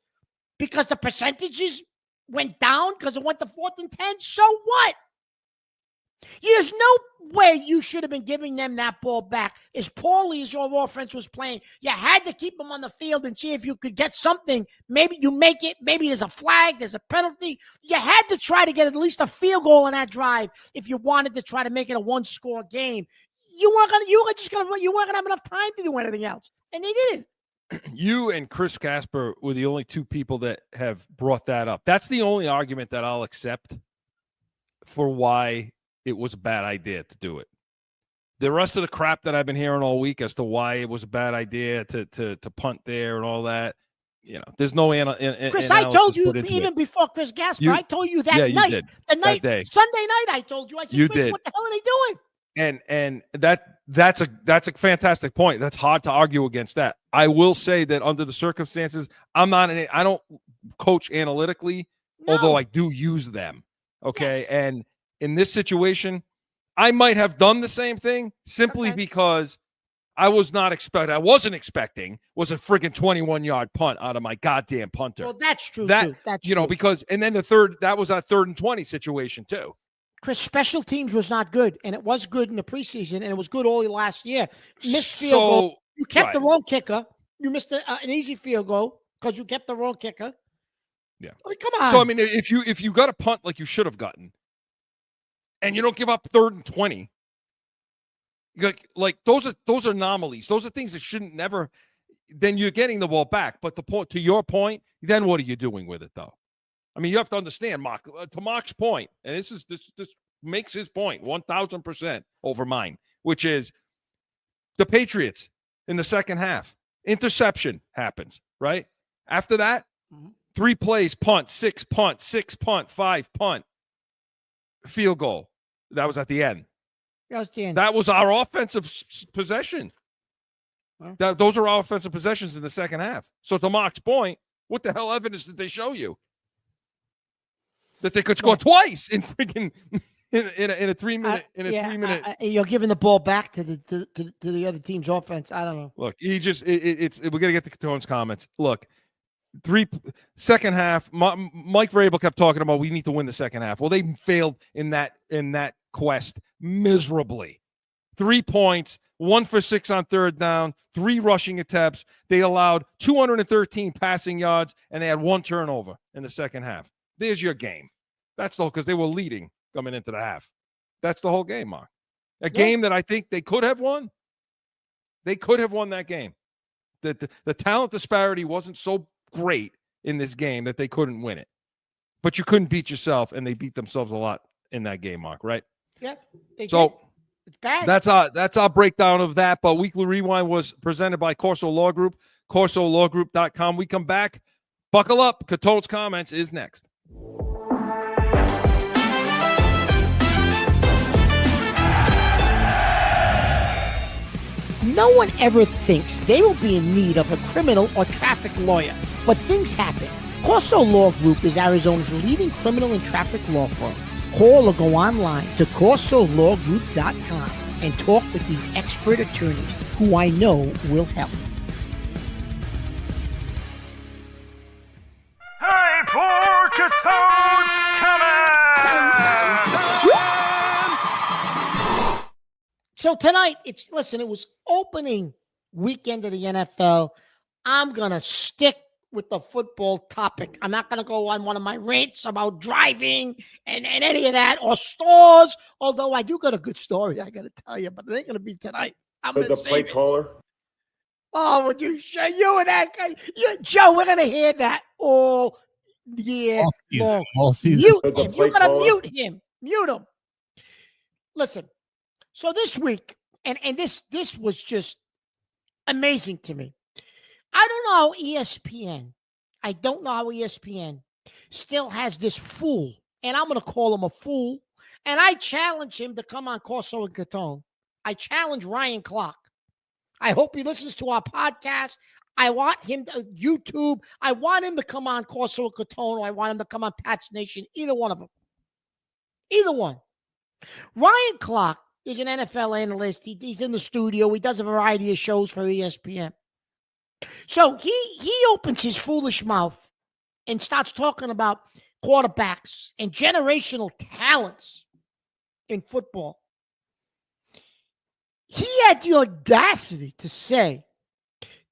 Because the percentages went down because it went to 4th and 10. So what? There's no way you should have been giving them that ball back. As poorly as your offense was playing, you had to keep them on the field and see if you could get something. Maybe you make it. Maybe there's a flag. There's a penalty. You had to try to get at least a field goal on that drive if you wanted to try to make it a 1-score game. You weren't gonna have enough time to do anything else, and they didn't. You and Chris Casper were the only 2 people that have brought that up. That's the only argument that I'll accept for why it was a bad idea to do it. The rest of the crap that I've been hearing all week as to why it was a bad idea to punt there and all that, there's no Chris, I told you even before Chris Casper, I told you that night. Did. Sunday night, I told you. I said, you Chris, did. What the hell are they doing? And that's a fantastic point. That's hard to argue against that. I will say that under the circumstances, I don't coach analytically, although I do use them. Okay. Yes. And in this situation, I might have done the same thing simply because I wasn't expecting was a friggin' 21-yard punt out of my goddamn punter. Well, that's true, too. That's true. Because, and then that was a 3rd and 20 situation, too. Chris, special teams was not good, and it was good in the preseason, and it was good all last year. Missed field goal. You kept the wrong kicker. You missed an easy field goal because you kept the wrong kicker. Yeah. I mean, come on. So, I mean, if you got a punt like you should have gotten, and you don't give up 3rd and 20, like those are anomalies. Those are things that shouldn't never. Then you're getting the ball back. But to your point, then what are you doing with it, though? I mean, you have to understand, Mark. To Mark's point, and this makes his point 1,000% over mine, which is the Patriots in the second half. Interception happens, right? After that, 3 plays, punt, 6 punt, 6 punt, 5 punt, field goal. That was at the end. That was our offensive possession. Well, those are our offensive possessions in the second half. So to Mark's point, what the hell evidence did they show you that they could score twice in freaking in a 3 minute 3 minute? You're giving the ball back to the other team's offense. I don't know. Look, we're gonna get to Catone's comments. Look, second half. Mike Vrabel kept talking about we need to win the second half. Well, they failed in that quest miserably. 3 points, 1 for 6 on 3rd down, 3 rushing attempts. They allowed 213 passing yards, and they had 1 turnover in the second half. There's your game. That's the whole, because they were leading coming into the half. That's the whole game, Mark. A game that I think they could have won. They could have won that game. The talent disparity wasn't so great in this game that they couldn't win it. But you couldn't beat yourself, and they beat themselves a lot in that game, Mark, right? Yep. So it's bad. That's our breakdown of that. But Weekly Rewind was presented by Corso Law Group, CorsoLawGroup.com. We come back. Buckle up. Catone's comments is next. No one ever thinks they will be in need of a criminal or traffic lawyer, but things happen. Corso Law Group is Arizona's leading criminal and traffic law firm. Call or go online to CorsoLawGroup.com and talk with these expert attorneys who I know will help. Time for Catone's comments! So tonight, it was opening weekend of the NFL. I'm going to stick with the football topic. I'm not going to go on one of my rants about driving and any of that or stores, although I do got a good story I got to tell you, but it ain't going to be tonight. I'm going to the play caller. Oh, would you show you and that guy? Joe, we're going to hear that all year long. All season. Mute him. You got to mute him. Mute him. Listen, so this week, and this was just amazing to me. I don't know how ESPN still has this fool, and I'm going to call him a fool, and I challenge him to come on Corso and Catone. I challenge Ryan Clark. I hope he listens to our podcast. I want him to YouTube. I want him to come on Corso and Catone, or I want him to come on Pat's Nation, either one of them. Either one. Ryan Clark is an NFL analyst. He's in the studio. He does a variety of shows for ESPN. So he opens his foolish mouth and starts talking about quarterbacks and generational talents in football. He had the audacity to say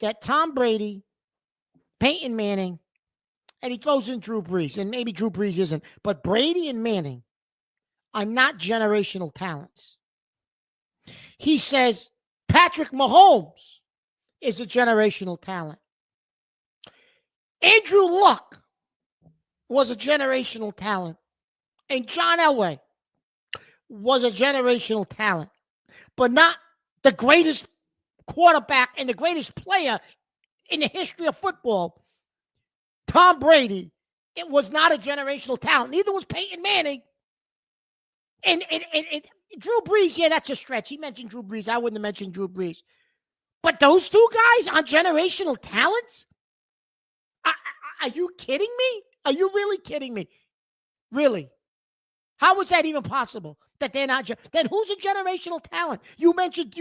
that Tom Brady, Peyton Manning, and he throws in Drew Brees, and maybe Drew Brees isn't, but Brady and Manning are not generational talents. He says Patrick Mahomes is a generational talent. Andrew Luck was a generational talent. And John Elway was a generational talent, but not the greatest quarterback and the greatest player in the history of football. Tom Brady, it was not a generational talent. Neither was Peyton Manning. And Drew Brees, yeah, that's a stretch. He mentioned Drew Brees. I wouldn't have mentioned Drew Brees. But those two guys are generational talents? Are you kidding me? Are you really kidding me? Really? How is that even possible that they're not? Then who's a generational talent? You mentioned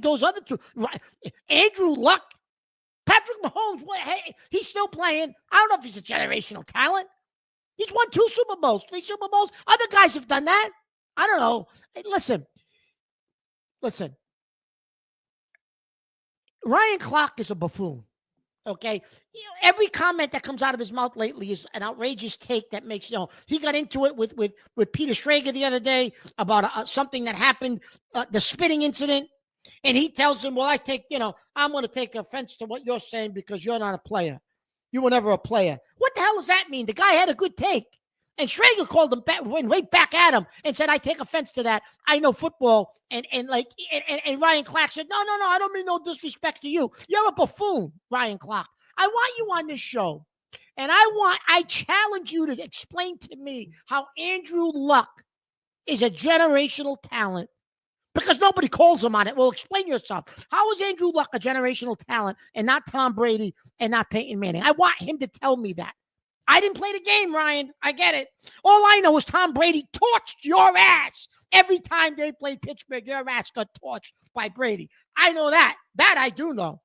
those other two. Andrew Luck, Patrick Mahomes. Hey, he's still playing. I don't know if he's a generational talent. He's won 2 Super Bowls, 3 Super Bowls. Other guys have done that. I don't know. Hey, listen. Ryan Clark is a buffoon. Okay, every comment that comes out of his mouth lately is an outrageous take that makes, he got into it with Peter Schrager the other day about something that happened, the spitting incident. And he tells him, well, I'm going to take offense to what you're saying because you're not a player. You were never a player. What the hell does that mean? The guy had a good take. And Schrager called him back, went right back at him and said, I take offense to that. I know football. And Ryan Clark said, no, I don't mean no disrespect to you. You're a buffoon, Ryan Clark. I want you on this show. And I challenge you to explain to me how Andrew Luck is a generational talent because nobody calls him on it. Well, explain yourself. How is Andrew Luck a generational talent and not Tom Brady and not Peyton Manning? I want him to tell me that. I didn't play the game, Ryan. I get it. All I know is Tom Brady torched your ass. Every time they played Pittsburgh, your ass got torched by Brady. I know that. That I do know.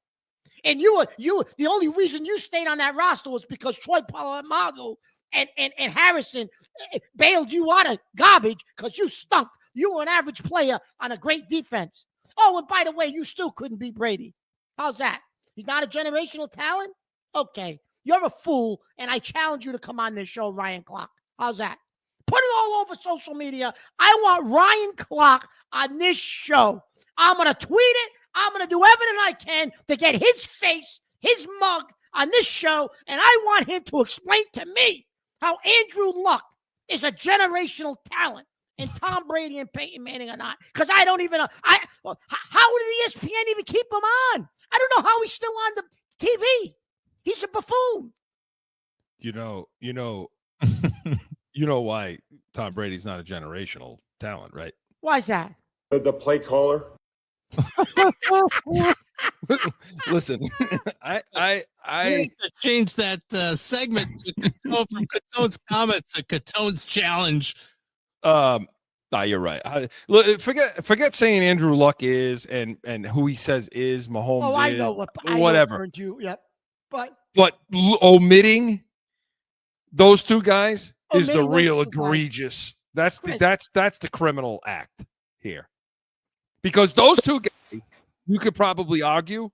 And the only reason you stayed on that roster was because Troy Polamalu and Harrison bailed you out of garbage because you stunk. You were an average player on a great defense. Oh, and by the way, you still couldn't beat Brady. How's that? He's not a generational talent? Okay. You're a fool, and I challenge you to come on this show, Ryan Clark. How's that? Put it all over social media. I want Ryan Clark on this show. I'm going to tweet it. I'm going to do everything I can to get his face, his mug on this show, and I want him to explain to me how Andrew Luck is a generational talent and Tom Brady and Peyton Manning are not. Because I don't even know. How did ESPN even keep him on? I don't know how he's still on the TV. He's a buffoon. You know why Tom Brady's not a generational talent, right? Why is that? The play caller. Listen, I need to change that segment to Catone from Catone's comments to Catone's challenge. You're right. Look, forget saying Andrew Luck is and who he says is Mahomes. Oh, I know whatever. Yep. But omitting those two guys is the real egregious. That's the criminal act here. Because those two guys, you could probably argue,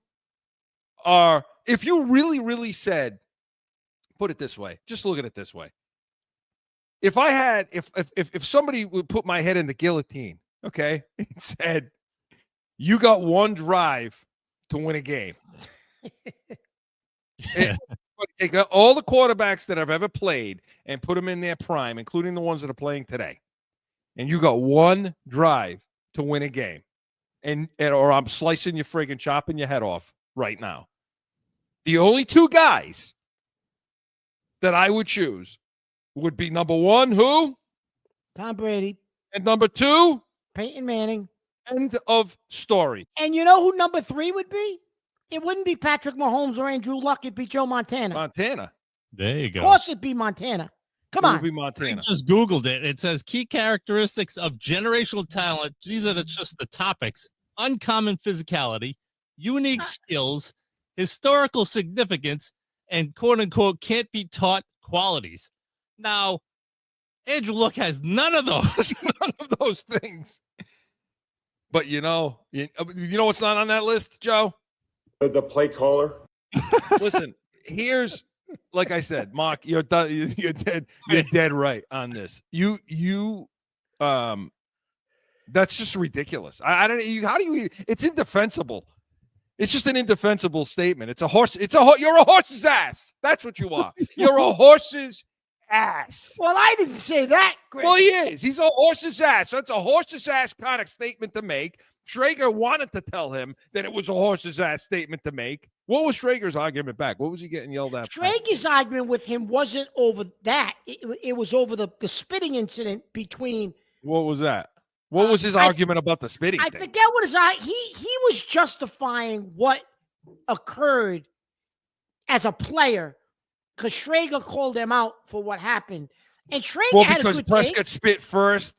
are, if you really, really said, put it this way, just look at it this way. If somebody would put my head in the guillotine, okay, and said, you got one drive to win a game. Take all the quarterbacks that have ever played and put them in their prime, including the ones that are playing today. And you got one drive to win a game. Or I'm slicing your friggin' chopping your head off right now. The only two guys that I would choose would be number one, who? Tom Brady. And number two? Peyton Manning. End of story. And you know who number 3 would be? It wouldn't be Patrick Mahomes or Andrew Luck. It'd be Joe Montana. Montana. There you go. Of course it'd be Montana. Come on. It would be Montana. I just Googled it. It says key characteristics of generational talent. These are just the topics. Uncommon physicality, unique skills, historical significance, and quote-unquote can't be taught qualities. Now, Andrew Luck has none of those. None of those things. But you know what's not on that list, Joe? The play caller. Listen, here's, like I said, Mark, you're dead right on this. That's just ridiculous. I don't. How do you? It's indefensible. It's just an indefensible statement. It's a horse. You're a horse's ass. That's what you are. You're a horse's ass. Well, I didn't say that, Chris. Well, he is. He's a horse's ass. That's a horse's ass kind of statement to make. Schrager wanted to tell him that it was a horse's ass statement to make. What was Schrager's argument back? What was he getting yelled at? Schrager's argument with him wasn't over that. It was over the spitting incident between. What was that? What was his argument about the spitting thing? Forget what he was justifying what occurred as a player because Schrager called him out for what happened. And Schrager had a good Prescott take. spit first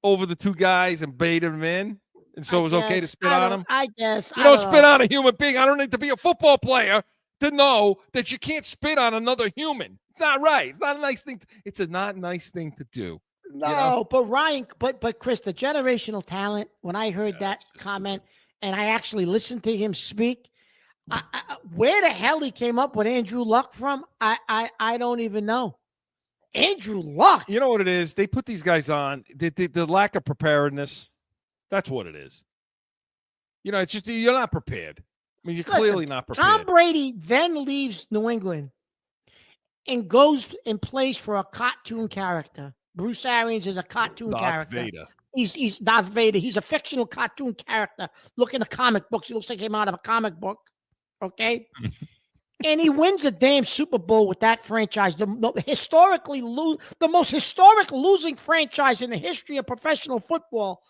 over the two guys and baited him in, and so it was okay to spit on him. I guess you don't spit on a human being. I don't need to be a football player to know that you can't spit on another human. It's not right. It's not a nice thing. It's a not nice thing to do. No, but Ryan, but Chris, the generational talent. When I heard that comment, and I actually listened to him speak, where the hell he came up with Andrew Luck from, I don't even know. Andrew Luck. You know what it is? They put these guys on the lack of preparedness. That's what it is. It's just you're not prepared. I mean, you're clearly not prepared. Tom Brady then leaves New England and goes and plays for a cartoon character. Bruce Arians is a cartoon character. Vader. He's Darth Vader. He's a fictional cartoon character. Look in the comic books. He looks like he came out of a comic book. Okay. And he wins a damn Super Bowl with that franchise. The most historic losing franchise in the history of professional football.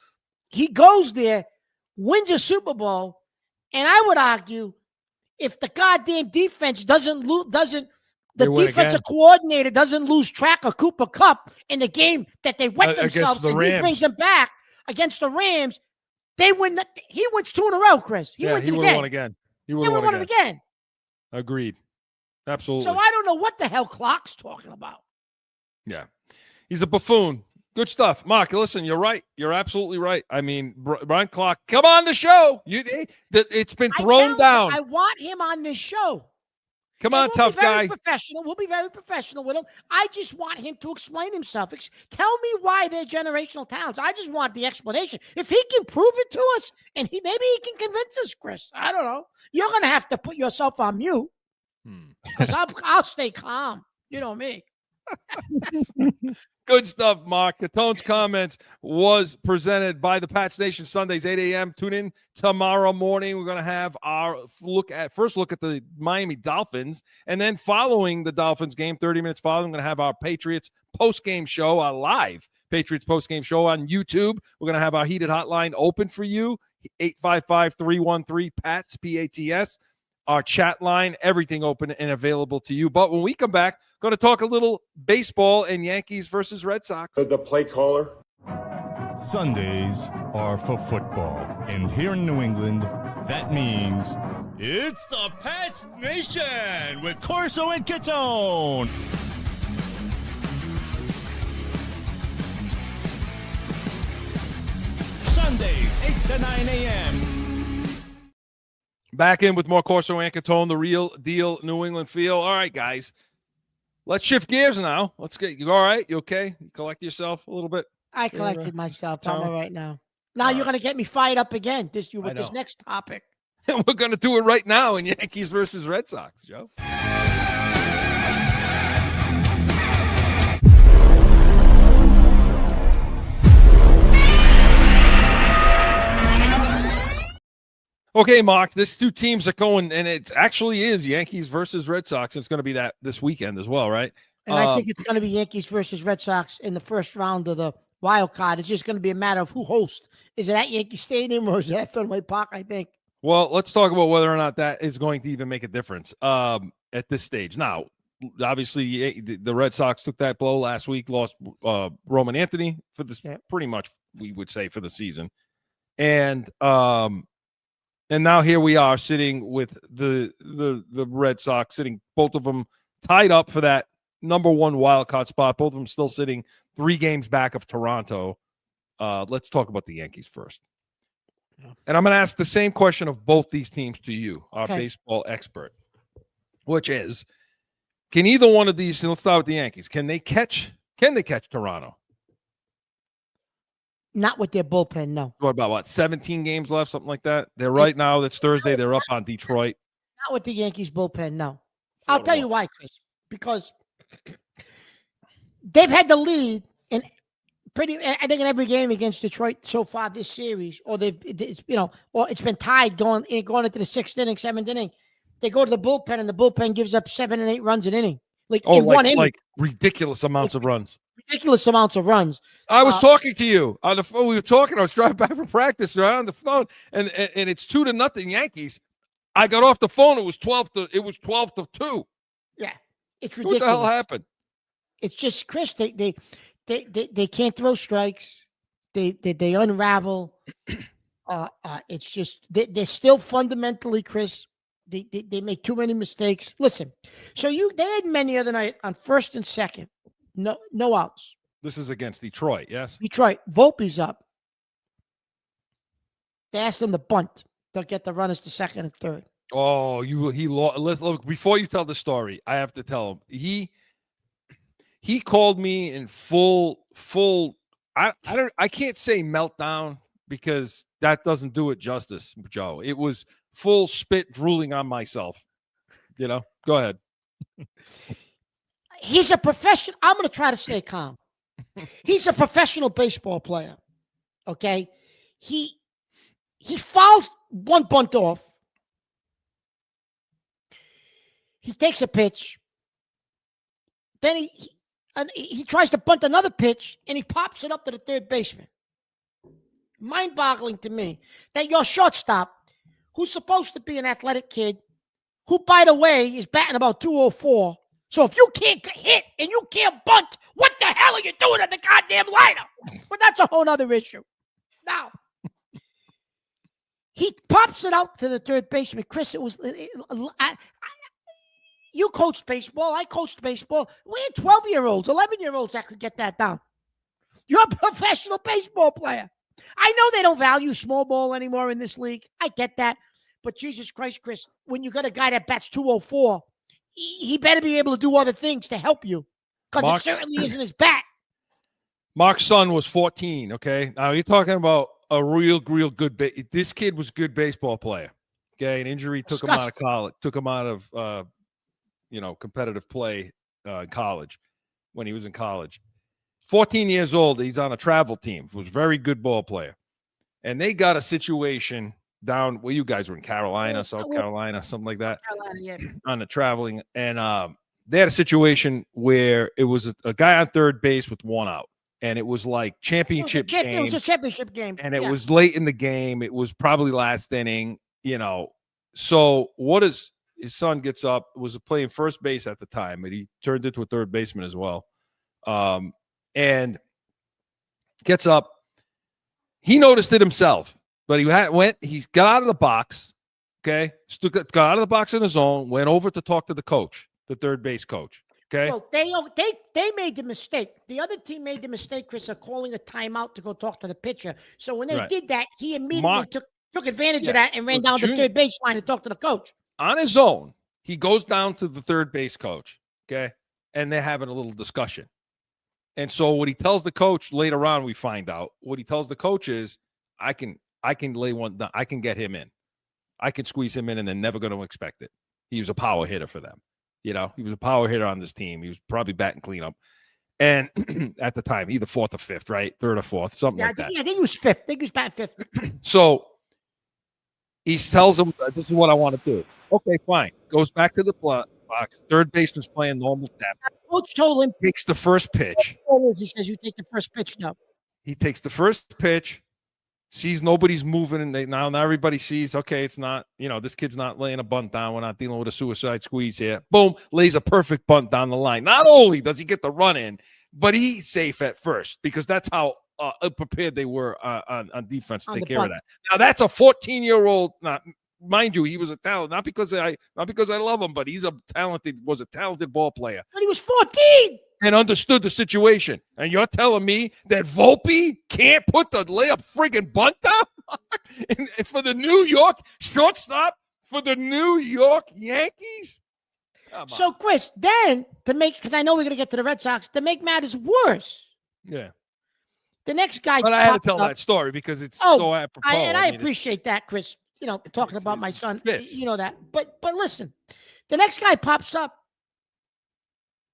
He goes there, wins a Super Bowl, and I would argue if the goddamn defense the defensive coordinator doesn't lose track of Cooper Kupp in the game that they wet themselves and he brings them back against the Rams, they win. He wins 2 in a row, Chris. He wins it again. Won again. He would have won it again. Agreed. Absolutely. So I don't know what the hell Clark's talking about. Yeah. He's a buffoon. Good stuff. Mark, listen, you're right. You're absolutely right. I mean, Brian Clark, come on the show. It's been thrown down. I want him on this show. Come on, tough guy. We'll be very professional with him. I just want him to explain himself. Tell me why they're generational talents. I just want the explanation. If he can prove it to us, and maybe he can convince us, Chris. I don't know. You're going to have to put yourself on mute because I'll stay calm. You know me. Good stuff, Mark. Catone's comments was presented by the Pats Nation Sundays, 8 a.m. Tune in tomorrow morning. We're going to have our first look at the Miami Dolphins. And then following the Dolphins game, 30 minutes following, we're going to have our Patriots post-game show, our live Patriots post-game show on YouTube. We're going to have our heated hotline open for you, 855-313-PATS, P-A-T-S. Our chat line, everything open and available to you. But when we come back, going to talk a little baseball and Yankees versus Red Sox. The play caller. Sundays are for football. And here in New England, that means it's the Pats Nation with Corso and Catone. Sundays, 8 to 9 a.m. Back in with more Corso and Catone, the real deal New England feel. All right, guys. Let's shift gears now. Let's get you all right. You okay? You collect yourself a little bit? I collected myself. I'm all right now. Now you're going to get me fired up again with this next topic. And we're going to do it right now in Yankees versus Red Sox, Joe. Okay, Mark, these two teams are going, and it actually is Yankees versus Red Sox. It's going to be that this weekend as well, right? And I think it's going to be Yankees versus Red Sox in the first round of the wild card. It's just going to be a matter of who hosts. Is it at Yankee Stadium or is it at Fenway Park, I think? Well, let's talk about whether or not that is going to even make a difference at this stage. Now, obviously, the Red Sox took that blow last week, lost Roman Anthony for this pretty much, we would say, for the season. And now here we are sitting with the Red Sox, sitting both of them tied up for that number one wild card spot. Both of them still sitting 3 games back of Toronto. Let's talk about the Yankees first. Yeah. And I'm going to ask the same question of both these teams to you, our baseball expert, which is, can either one of these, let's start with the Yankees, can they catch Toronto? Not with their bullpen, no. What about 17 games left, something like that? They're right now. It's Thursday. They're up on Detroit. Not with the Yankees bullpen, no. I'll tell you why, Chris. Because they've had the lead in I think in every game against Detroit so far this series, or it's been tied going into the 6th inning, 7th inning. They go to the bullpen and the bullpen gives up 7 and 8 runs an inning. One inning. Like ridiculous amounts of runs. Ridiculous amounts of runs. I was talking to you on the phone. We were talking. I was driving back from practice. Right on the phone, and it's 2-0 Yankees. I got off the phone. It was 12 to 2. Yeah, it's ridiculous. What the hell happened? It's just, Chris, they can't throw strikes. They unravel. It's just they're still fundamentally, Chris. They make too many mistakes. Listen, so they had many the other night on first and second, no outs. This is against Detroit, yes. Detroit. Volpe's up. They asked him to bunt. They'll get the runners to second and third. Oh, he lost. Look, before you tell the story, I have to tell him he called me in full. I can't say meltdown because that doesn't do it justice, Joe. It was full spit drooling on myself. Go ahead. He's a professional. I'm going to try to stay calm. He's a professional baseball player. Okay, he fouls one bunt off. He takes a pitch. Then he tries to bunt another pitch, and he pops it up to the third baseman. Mind-boggling to me that your shortstop, who's supposed to be an athletic kid, who, by the way, is batting about 204. So if you can't hit and you can't bunt, what the hell are you doing at the goddamn lineup? But that's a whole other issue. Now, he pops it out to the third baseman. Chris, you coached baseball. I coached baseball. We had 12-year-olds, 11-year-olds that could get that down. You're a professional baseball player. I know they don't value small ball anymore in this league. I get that. But Jesus Christ, Chris, when you got a guy that bats 204, he better be able to do other things to help you because it certainly isn't his bat. Mark's son was 14, okay? Now, you're talking about a real good – this kid was a good baseball player, okay? An injury took him out of college, took him out of competitive play in college when he was in college. 14 years old, he's on a travel team. Was a very good ball player. And they got a situation down where you guys were in Carolina, South Carolina, something like that, on the traveling. And they had a situation where it was a guy on third base with one out. And it was like championship game. It was a championship game. And it was late in the game. It was probably last inning, So his son gets up, was playing first base at the time, and he turned into a third baseman as well. And gets up. He noticed it himself, but he got out of the box, okay? Got out of the box in his own, went over to talk to the coach, the third base coach, okay? Well, they made the mistake. The other team made the mistake, Chris, of calling a timeout to go talk to the pitcher. So when they did that, he immediately took advantage of that and ran down the third baseline and talked to the coach. On his own, he goes down to the third base coach, okay? And they're having a little discussion. And so what he tells the coach later on, we find out, what he tells the coach is, I can lay one down. I can get him in. I can squeeze him in, and they're never going to expect it. He was a power hitter for them. He was a power hitter on this team. He was probably batting cleanup. And at the time, either fourth or fifth, right? Third or fourth, something like that. I think he was fifth. I think he was batting fifth. So he tells him, this is what I want to do. Okay, fine. Goes back to the box. Third baseman's playing normal snap. Coach told him. Takes the first pitch. He says, you take the first pitch now. He takes the first pitch, sees nobody's moving, and now everybody sees, okay, it's not, this kid's not laying a bunt down. We're not dealing with a suicide squeeze here. Boom, lays a perfect bunt down the line. Not only does he get the run in, but he's safe at first because that's how prepared they were on defense to take care of that. Now, that's a 14-year-old, mind you, he was a talent, not because I love him, but was a talented ball player. But he was 14 and understood the situation. And you're telling me that Volpe can't lay a friggin' bunt down and for the New York shortstop for the New York Yankees? So, Chris, then because I know we're gonna get to the Red Sox, to make matters worse. Yeah. The next guy. But I had to tell that story because it's so apropos. I appreciate that, Chris. Talking about my son, that. But listen, the next guy pops up.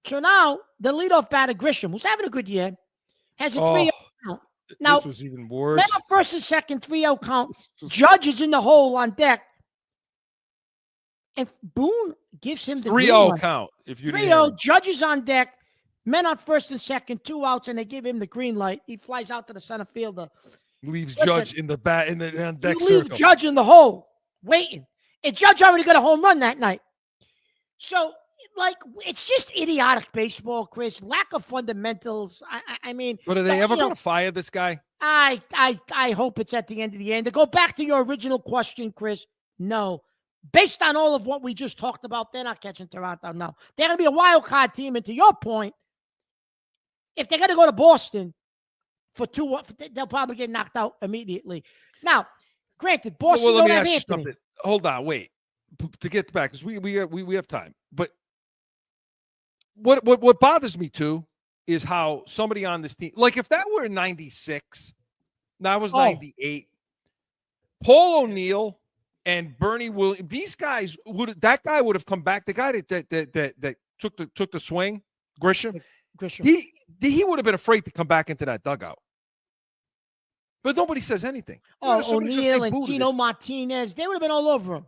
So now the leadoff batter, Grisham, who's having a good year, has a 3-0 count. Now, this was even worse. Men on first and second, 3-0 count. Judge is in the hole on deck. And Boone gives him the 3-0 count. 3-0, Judge is on deck. Men on first and second, 2 outs, and they give him the green light. He flies out to the center fielder. Leaves Judge in the deck you leave circle. Judge in the hole, waiting. And Judge already got a home run that night. So like it's just idiotic baseball, Chris. Lack of fundamentals. I mean, but are they ever going to fire this guy? I hope it's at the end of the end. To go back to your original question, Chris, no. Based on all of what we just talked about, they're not catching Toronto. No, they're going to be a wild card team. And to your point, if they're going to go to Boston for 2, they'll probably get knocked out immediately. Now, granted, Boston don't have Anthony. Hold on, wait. To get back, because we have time. But what bothers me too is how somebody on this team, like if that were 96, that was 98, Paul O'Neill and Bernie Williams, these guys that guy would have come back. The guy that took the swing, Grisham. He would have been afraid to come back into that dugout. But nobody says anything. O'Neill and Tino Martinez, they would have been all over him.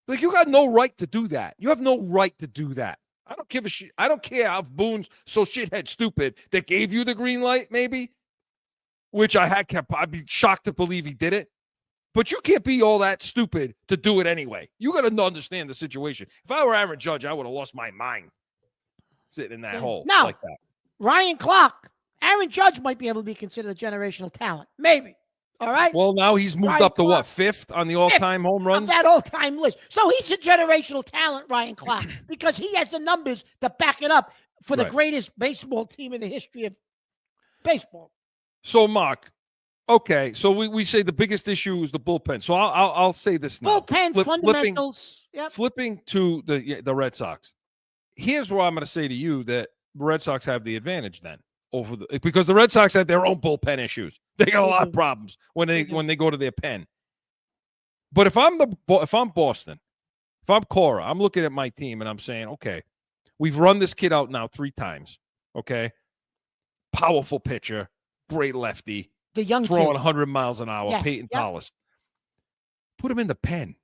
Like, you got no right to do that. You have no right to do that. I don't give a shit. I don't care if Boone's so shithead stupid that gave you the green light, maybe, which I'd be shocked to believe he did it. But you can't be all that stupid to do it anyway. You got to understand the situation. If I were Aaron Judge, I would have lost my mind sitting in that hole like that. Ryan Clark, Aaron Judge might be able to be considered a generational talent. Maybe. All right. Well, now he's moved up to what, 5th on the all-time home runs? That all-time list. So he's a generational talent, Ryan Clark, because he has the numbers to back it up for the greatest baseball team in the history of baseball. So, Mark, okay, so we say the biggest issue is the bullpen. So I'll say this now. Bullpen fundamentals. Flipping to the Red Sox. Here's what I'm going to say to you, that the Red Sox have the advantage then. Because the Red Sox have their own bullpen issues. They got a lot of problems when they go to their pen. But if I'm Boston, if I'm Cora, I'm looking at my team and I'm saying, okay, we've run this kid out now 3 times. Okay, powerful pitcher, great lefty, the young throwing kid. 100 miles an hour. Peyton Tollis. Put him in the pen.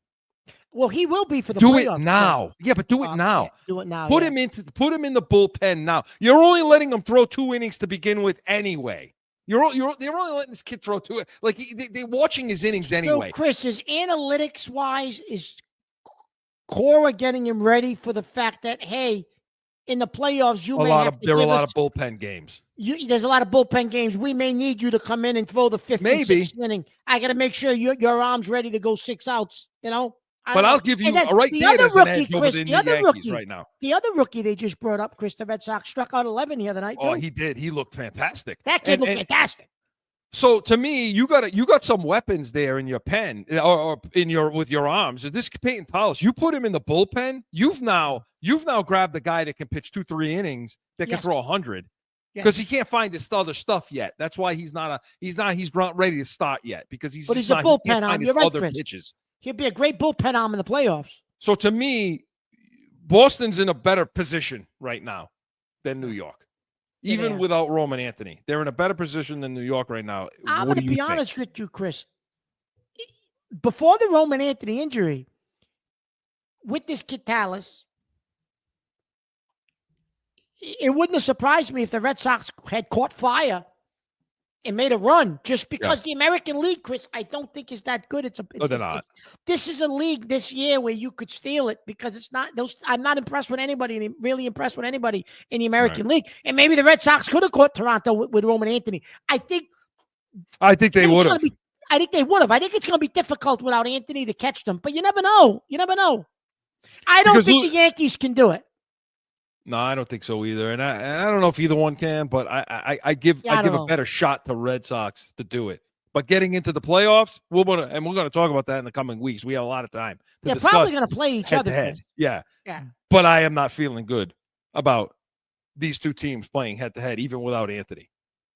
Well, he will be for the playoffs. Do it now. Yeah, but do it now. Do it now. Put him in the bullpen now. You're only letting him throw 2 innings to begin with anyway. They're only letting this kid throw 2. Like, they're watching his innings anyway. So, Chris, is analytics wise, is Cora getting him ready for the fact that, hey, in the playoffs, there are a lot of bullpen games. There's a lot of bullpen games. We may need you to come in and throw the 5th and 6th inning. I got to make sure your arm's ready to go 6 outs. You know. But I'll give you right there as an edge over the Yankees right now. The other rookie they just brought up, Chris, the Red Sox, struck out 11 the other night. Oh, he did. He looked fantastic. That kid looked fantastic. So to me, you got some weapons there in your pen or with your arms. This Peyton Tollis, you put him in the bullpen. You've now grabbed the guy that can pitch 2-3 innings that can throw 100 because he can't find his other stuff yet. That's why he's not ready to start yet because he's a bullpen arm. You're right, Chris. Pitches. He'd be a great bullpen arm in the playoffs. So to me, Boston's in a better position right now than New York. Even without Roman Anthony. They're in a better position than New York right now. I'm going to be honest with you, Chris. Before the Roman Anthony injury, with this kid Tollis, it wouldn't have surprised me if the Red Sox had caught fire and made a run just because the American League, Chris, I don't think is that good. This is a league this year where you could steal it because it's not those. I'm not impressed with anybody, really impressed with anybody in the American League. And maybe the Red Sox could have caught Toronto with Roman Anthony. I think they would have. I think they would have. I think it's going to be difficult without Anthony to catch them, but you never know. I don't think the Yankees can do it. No, I don't think so either, and I don't know if either one can, but I give a better shot to Red Sox to do it. But getting into the playoffs, we're going to talk about that in the coming weeks. We have a lot of time to discuss. Probably going to play each other. Head. Yeah. But I am not feeling good about these two teams playing head to head, even without Anthony.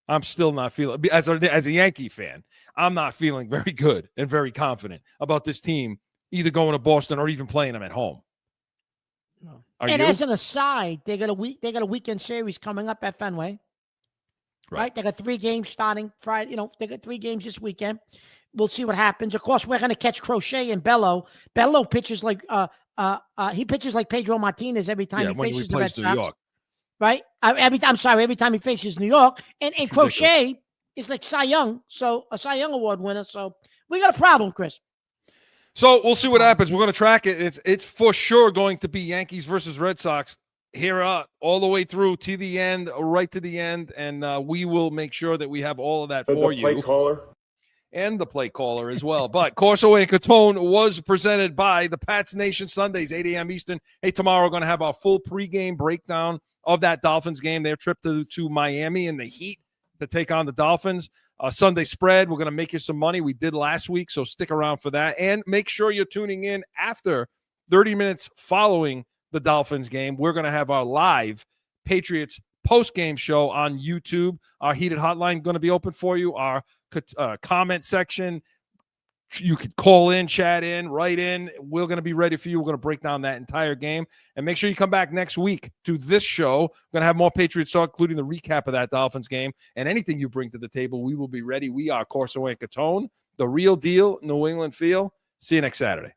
I'm still not feeling as a Yankee fan. I'm not feeling very good and very confident about this team either going to Boston or even playing them at home. No. As an aside, they got a weekend series coming up at Fenway. Right? They got 3 games starting Friday. They got 3 games this weekend. We'll see what happens. Of course, we're going to catch Crochet and Bello. Bello pitches like he pitches like Pedro Martinez every time he faces the Red Sox. Right? Every time he faces New York. And Crochet is like Cy Young, so a Cy Young Award winner. So we got a problem, Chris. So we'll see what happens. We're going to track it. It's for sure going to be Yankees versus Red Sox here all the way through to the end, right to the end, and we will make sure that we have all of that for you. Play caller. And the play caller as well. But Corso and Catone was presented by the Pats Nation Sundays, 8 a.m. Eastern. Hey, tomorrow we're going to have our full pregame breakdown of that Dolphins game, their trip to Miami in the heat to take on the Dolphins. Sunday spread, we're going to make you some money. We did last week, so stick around for that. And make sure you're tuning in after 30 minutes following the Dolphins game. We're going to have our live Patriots post-game show on YouTube. Our heated hotline going to be open for you. Our comment section, you could call in, chat in, write in. We're going to be ready for you. We're going to break down that entire game. And make sure you come back next week to this show. We're going to have more Patriots talk, including the recap of that Dolphins game. And anything you bring to the table, we will be ready. We are Corso and Catone, the real deal, New England feel. See you next Saturday.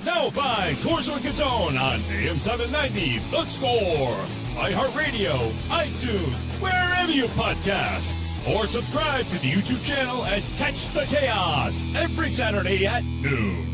Now find Corso and Catone on AM 790, The Score, iHeartRadio, iTunes, wherever you podcast. Or subscribe to the YouTube channel and catch the chaos every Saturday at noon.